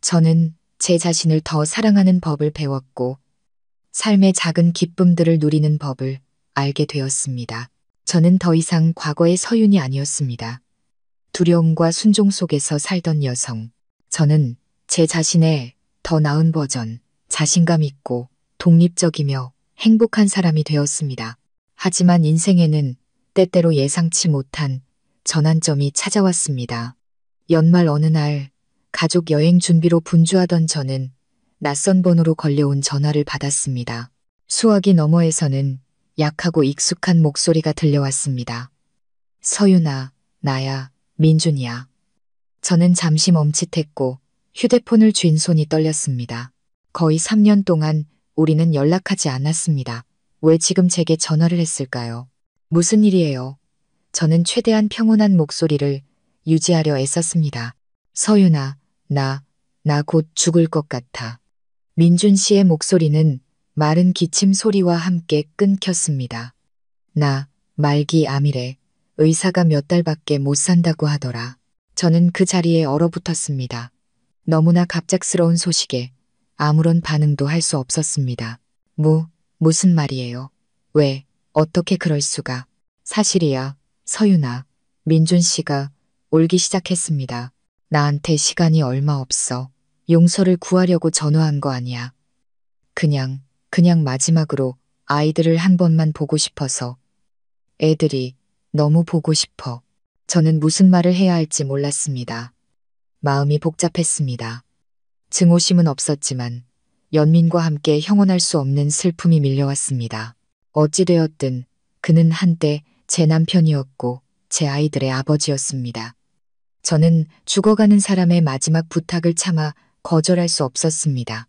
저는 제 자신을 더 사랑하는 법을 배웠고 삶의 작은 기쁨들을 누리는 법을 알게 되었습니다. 저는 더 이상 과거의 서윤이 아니었습니다. 두려움과 순종 속에서 살던 여성. 저는 제 자신의 더 나은 버전, 자신감 있고 독립적이며 행복한 사람이 되었습니다. 하지만 인생에는 때때로 예상치 못한 전환점이 찾아왔습니다. 연말 어느 날 가족 여행 준비로 분주하던 저는 낯선 번호로 걸려온 전화를 받았습니다. 수화기 너머에서는 약하고 익숙한 목소리가 들려왔습니다. 서윤아, 나야, 민준이야. 저는 잠시 멈칫했고 휴대폰을 쥔 손이 떨렸습니다. 거의 3년 동안 우리는 연락하지 않았습니다. 왜 지금 제게 전화를 했을까요? 무슨 일이에요? 저는 최대한 평온한 목소리를 유지하려 애썼습니다. 서윤아, 나 곧 죽을 것 같아. 민준 씨의 목소리는 마른 기침 소리와 함께 끊겼습니다. 나 말기 암이래. 의사가 몇 달밖에 못 산다고 하더라. 저는 그 자리에 얼어붙었습니다. 너무나 갑작스러운 소식에 아무런 반응도 할 수 없었습니다. 무슨 말이에요? 왜, 어떻게 그럴 수가? 사실이야, 서윤아. 민준 씨가 울기 시작했습니다. 나한테 시간이 얼마 없어. 용서를 구하려고 전화한 거 아니야. 그냥 마지막으로 아이들을 한 번만 보고 싶어서. 애들이 너무 보고 싶어. 저는 무슨 말을 해야 할지 몰랐습니다. 마음이 복잡했습니다. 증오심은 없었지만 연민과 함께 형언할 수 없는 슬픔이 밀려왔습니다. 어찌되었든 그는 한때 제 남편이었고 제 아이들의 아버지였습니다. 저는 죽어가는 사람의 마지막 부탁을 참아 거절할 수 없었습니다.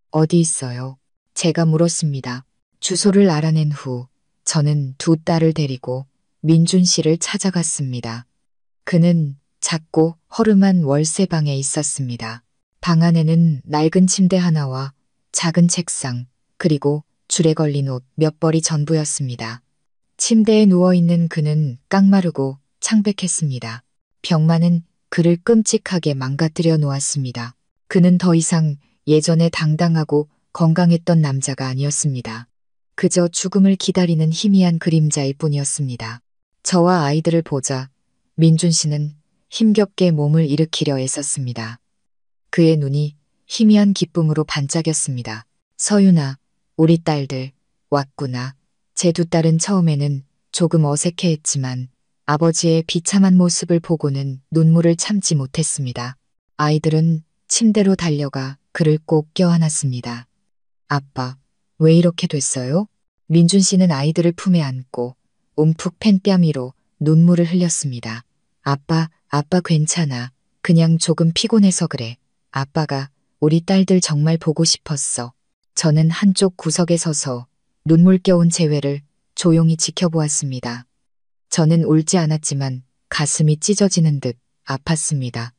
어디 있어요? 제가 물었습니다. 주소를 알아낸 후 저는 두 딸을 데리고 민준 씨를 찾아갔습니다. 그는 작고 허름한 월세방에 있었습니다. 방 안에는 낡은 침대 하나와 작은 책상, 그리고 줄에 걸린 옷 몇 벌이 전부였습니다. 침대에 누워있는 그는 깡마르고 창백했습니다. 병마는 그를 끔찍하게 망가뜨려 놓았습니다. 그는 더 이상 예전에 당당하고 건강했던 남자가 아니었습니다. 그저 죽음을 기다리는 희미한 그림자일 뿐이었습니다. 저와 아이들을 보자 민준 씨는 힘겹게 몸을 일으키려 애썼습니다. 그의 눈이 희미한 기쁨으로 반짝였습니다. 서윤아, 우리 딸들, 왔구나. 제 두 딸은 처음에는 조금 어색해했지만 아버지의 비참한 모습을 보고는 눈물을 참지 못했습니다. 아이들은 침대로 달려가 그를 꼭 껴안았습니다. 아빠, 왜 이렇게 됐어요? 민준 씨는 아이들을 품에 안고 움푹 팬 뺨 위로 눈물을 흘렸습니다. 아빠 괜찮아. 그냥 조금 피곤해서 그래. 아빠가 우리 딸들 정말 보고 싶었어. 저는 한쪽 구석에 서서 눈물겨운 재회를 조용히 지켜보았습니다. 저는 울지 않았지만 가슴이 찢어지는 듯 아팠습니다.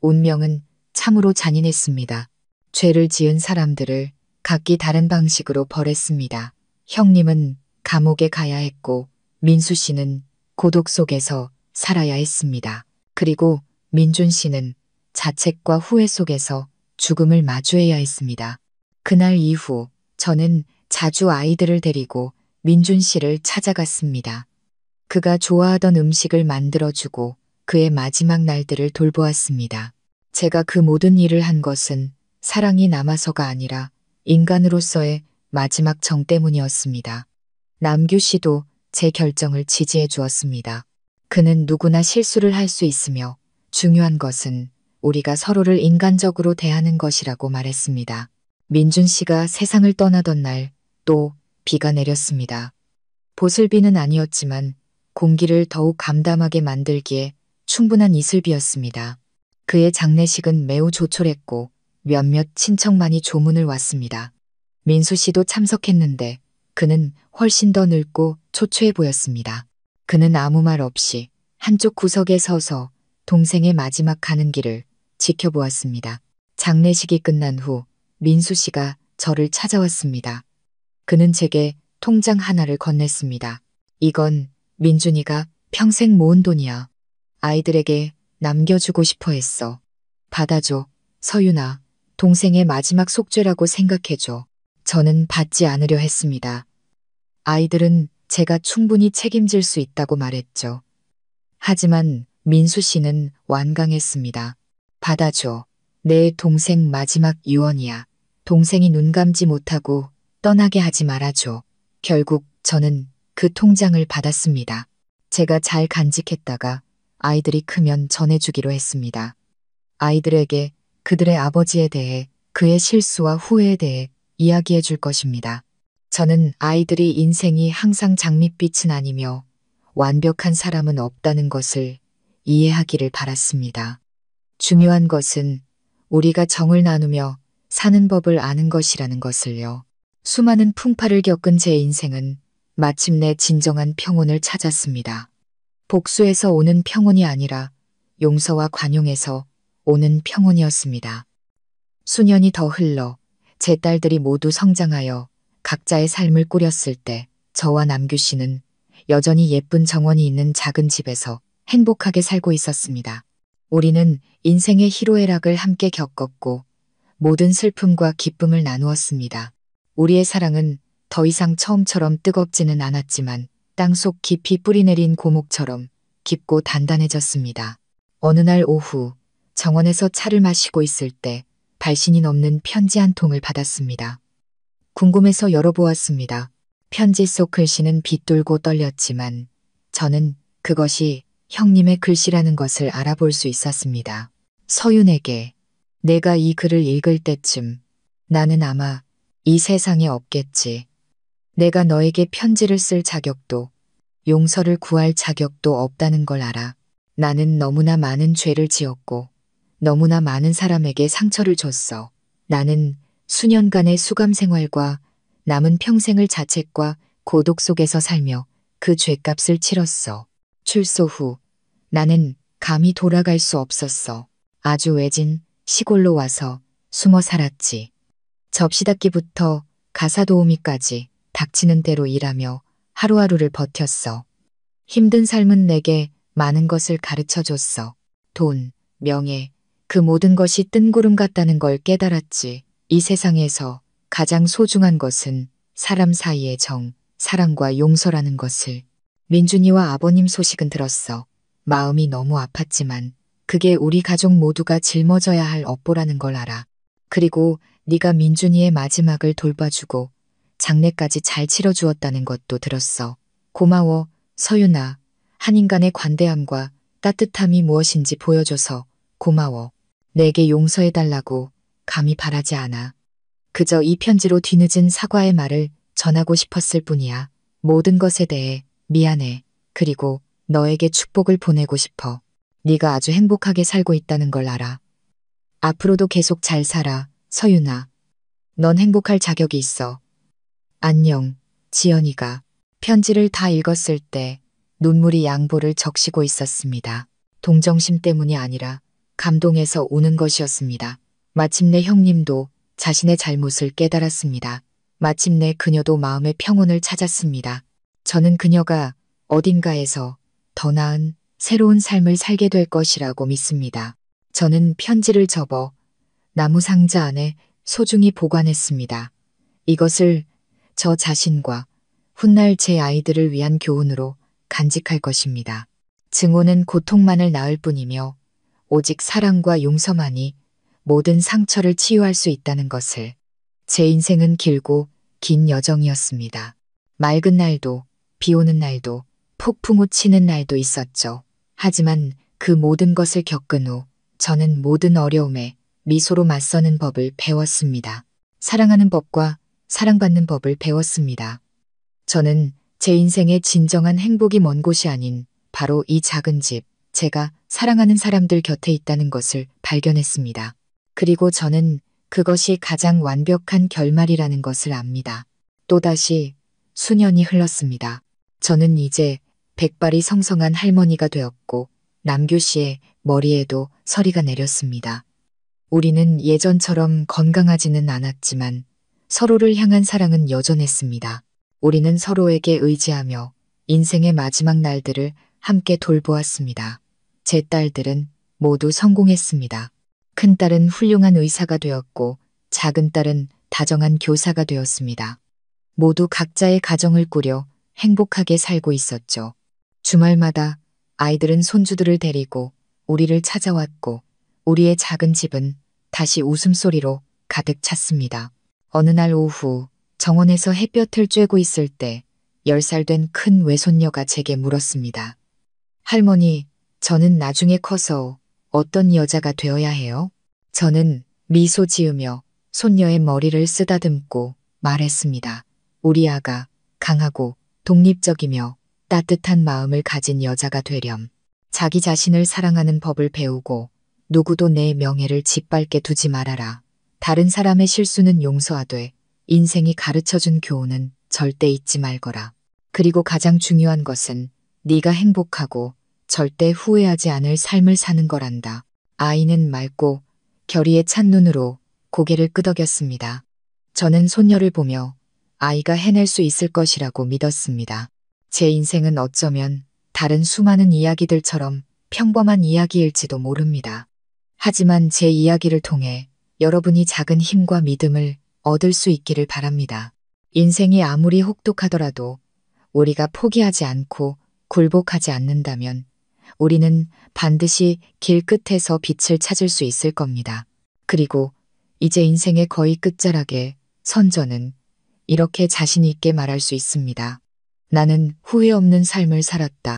운명은 참으로 잔인했습니다. 죄를 지은 사람들을 각기 다른 방식으로 벌했습니다. 형님은 감옥에 가야 했고 민수 씨는 고독 속에서 살아야 했습니다. 그리고 민준 씨는 자책과 후회 속에서 죽음을 마주해야 했습니다. 그날 이후 저는 자주 아이들을 데리고 민준 씨를 찾아갔습니다. 그가 좋아하던 음식을 만들어주고 그의 마지막 날들을 돌보았습니다. 제가 그 모든 일을 한 것은 사랑이 남아서가 아니라 인간으로서의 마지막 정 때문이었습니다. 남규 씨도 제 결정을 지지해 주었습니다. 그는 누구나 실수를 할 수 있으며 중요한 것은 우리가 서로를 인간적으로 대하는 것이라고 말했습니다. 민준 씨가 세상을 떠나던 날 또 비가 내렸습니다. 보슬비는 아니었지만 공기를 더욱 감담하게 만들기에 충분한 이슬비였습니다. 그의 장례식은 매우 조촐했고 몇몇 친척만이 조문을 왔습니다. 민수 씨도 참석했는데 그는 훨씬 더 늙고 초췌해 보였습니다. 그는 아무 말 없이 한쪽 구석에 서서 동생의 마지막 가는 길을 지켜보았습니다. 장례식이 끝난 후 민수 씨가 저를 찾아왔습니다. 그는 제게 통장 하나를 건넸습니다. 이건 민준이가 평생 모은 돈이야. 아이들에게 남겨주고 싶어 했어. 받아줘. 서윤아, 동생의 마지막 속죄라고 생각해줘. 저는 받지 않으려 했습니다. 아이들은 제가 충분히 책임질 수 있다고 말했죠. 하지만 민수 씨는 완강했습니다. 받아줘. 내 동생 마지막 유언이야. 동생이 눈 감지 못하고 떠나게 하지 말아줘. 결국 저는 그 통장을 받았습니다. 제가 잘 간직했다가 아이들이 크면 전해주기로 했습니다. 아이들에게 그들의 아버지에 대해 그의 실수와 후회에 대해 이야기해 줄 것입니다. 저는 아이들이 인생이 항상 장밋빛은 아니며 완벽한 사람은 없다는 것을 이해하기를 바랐습니다. 중요한 것은 우리가 정을 나누며 사는 법을 아는 것이라는 것을요. 수많은 풍파를 겪은 제 인생은 마침내 진정한 평온을 찾았습니다. 복수에서 오는 평온이 아니라 용서와 관용에서 오는 평온이었습니다. 수년이 더 흘러 제 딸들이 모두 성장하여 각자의 삶을 꾸렸을 때 저와 남규 씨는 여전히 예쁜 정원이 있는 작은 집에서 행복하게 살고 있었습니다. 우리는 인생의 희로애락을 함께 겪었고 모든 슬픔과 기쁨을 나누었습니다. 우리의 사랑은 더 이상 처음처럼 뜨겁지는 않았지만 땅속 깊이 뿌리내린 고목처럼 깊고 단단해졌습니다. 어느 날 오후 정원에서 차를 마시고 있을 때 발신이 넘는 편지 한 통을 받았습니다. 궁금해서 열어보았습니다. 편지 속 글씨는 비뚤고 떨렸지만 저는 그것이 형님의 글씨라는 것을 알아볼 수 있었습니다. 서윤에게 내가 이 글을 읽을 때쯤 나는 아마 이 세상에 없겠지. 내가 너에게 편지를 쓸 자격도 용서를 구할 자격도 없다는 걸 알아. 나는 너무나 많은 죄를 지었고 너무나 많은 사람에게 상처를 줬어. 나는 수년간의 수감 생활과 남은 평생을 자책과 고독 속에서 살며 그 죄값을 치렀어. 출소 후 나는 감히 돌아갈 수 없었어. 아주 외진 시골로 와서 숨어 살았지. 접시 닦기부터 가사 도우미까지 닥치는 대로 일하며 하루하루를 버텼어. 힘든 삶은 내게 많은 것을 가르쳐 줬어. 돈, 명예, 그 모든 것이 뜬구름 같다는 걸 깨달았지. 이 세상에서 가장 소중한 것은 사람 사이의 정, 사랑과 용서라는 것을. 민준이와 아버님 소식은 들었어. 마음이 너무 아팠지만 그게 우리 가족 모두가 짊어져야 할 업보라는 걸 알아. 그리고 네가 민준이의 마지막을 돌봐주고 장례까지 잘 치러주었다는 것도 들었어. 고마워, 서윤아. 한 인간의 관대함과 따뜻함이 무엇인지 보여줘서 고마워. 내게 용서해달라고 감히 바라지 않아. 그저 이 편지로 뒤늦은 사과의 말을 전하고 싶었을 뿐이야. 모든 것에 대해 미안해. 그리고 너에게 축복을 보내고 싶어. 네가 아주 행복하게 살고 있다는 걸 알아. 앞으로도 계속 잘 살아, 서윤아. 넌 행복할 자격이 있어. 안녕, 지연이가. 편지를 다 읽었을 때 눈물이 양보를 적시고 있었습니다. 동정심 때문이 아니라 감동해서 우는 것이었습니다. 마침내 형님도 자신의 잘못을 깨달았습니다. 마침내 그녀도 마음의 평온을 찾았습니다. 저는 그녀가 어딘가에서 더 나은 새로운 삶을 살게 될 것이라고 믿습니다. 저는 편지를 접어 나무 상자 안에 소중히 보관했습니다. 이것을 저 자신과 훗날 제 아이들을 위한 교훈으로 간직할 것입니다. 증오는 고통만을 낳을 뿐이며 오직 사랑과 용서만이 모든 상처를 치유할 수 있다는 것을. 제 인생은 길고 긴 여정이었습니다. 맑은 날도, 비 오는 날도, 폭풍우 치는 날도 있었죠. 하지만 그 모든 것을 겪은 후 저는 모든 어려움에 미소로 맞서는 법을 배웠습니다. 사랑하는 법과 사랑받는 법을 배웠습니다. 저는 제 인생의 진정한 행복이 먼 곳이 아닌 바로 이 작은 집, 제가 사랑하는 사람들 곁에 있다는 것을 발견했습니다. 그리고 저는 그것이 가장 완벽한 결말이라는 것을 압니다. 또다시 수년이 흘렀습니다. 저는 이제 백발이 성성한 할머니가 되었고 남규 씨의 머리에도 서리가 내렸습니다. 우리는 예전처럼 건강하지는 않았지만 서로를 향한 사랑은 여전했습니다. 우리는 서로에게 의지하며 인생의 마지막 날들을 함께 돌보았습니다. 제 딸들은 모두 성공했습니다. 큰딸은 훌륭한 의사가 되었고 작은 딸은 다정한 교사가 되었습니다. 모두 각자의 가정을 꾸려 행복하게 살고 있었죠. 주말마다 아이들은 손주들을 데리고 우리를 찾아왔고 우리의 작은 집은 다시 웃음소리로 가득 찼습니다. 어느 날 오후 정원에서 햇볕을 쬐고 있을 때 10살 된 큰 외손녀가 제게 물었습니다. 할머니, 저는 나중에 커서 어떤 여자가 되어야 해요? 저는 미소 지으며 손녀의 머리를 쓰다듬고 말했습니다. 우리 아가 강하고 독립적이며 따뜻한 마음을 가진 여자가 되렴. 자기 자신을 사랑하는 법을 배우고 누구도 내 명예를 짓밟게 두지 말아라. 다른 사람의 실수는 용서하되 인생이 가르쳐준 교훈은 절대 잊지 말거라. 그리고 가장 중요한 것은 네가 행복하고 절대 후회하지 않을 삶을 사는 거란다. 아이는 맑고 결의에 찬 눈으로 고개를 끄덕였습니다. 저는 손녀를 보며 아이가 해낼 수 있을 것이라고 믿었습니다. 제 인생은 어쩌면 다른 수많은 이야기들처럼 평범한 이야기일지도 모릅니다. 하지만 제 이야기를 통해 여러분이 작은 힘과 믿음을 얻을 수 있기를 바랍니다. 인생이 아무리 혹독하더라도 우리가 포기하지 않고 굴복하지 않는다면 우리는 반드시 길 끝에서 빛을 찾을 수 있을 겁니다. 그리고 이제 인생의 거의 끝자락에 선 저는 이렇게 자신 있게 말할 수 있습니다. 나는 후회 없는 삶을 살았다.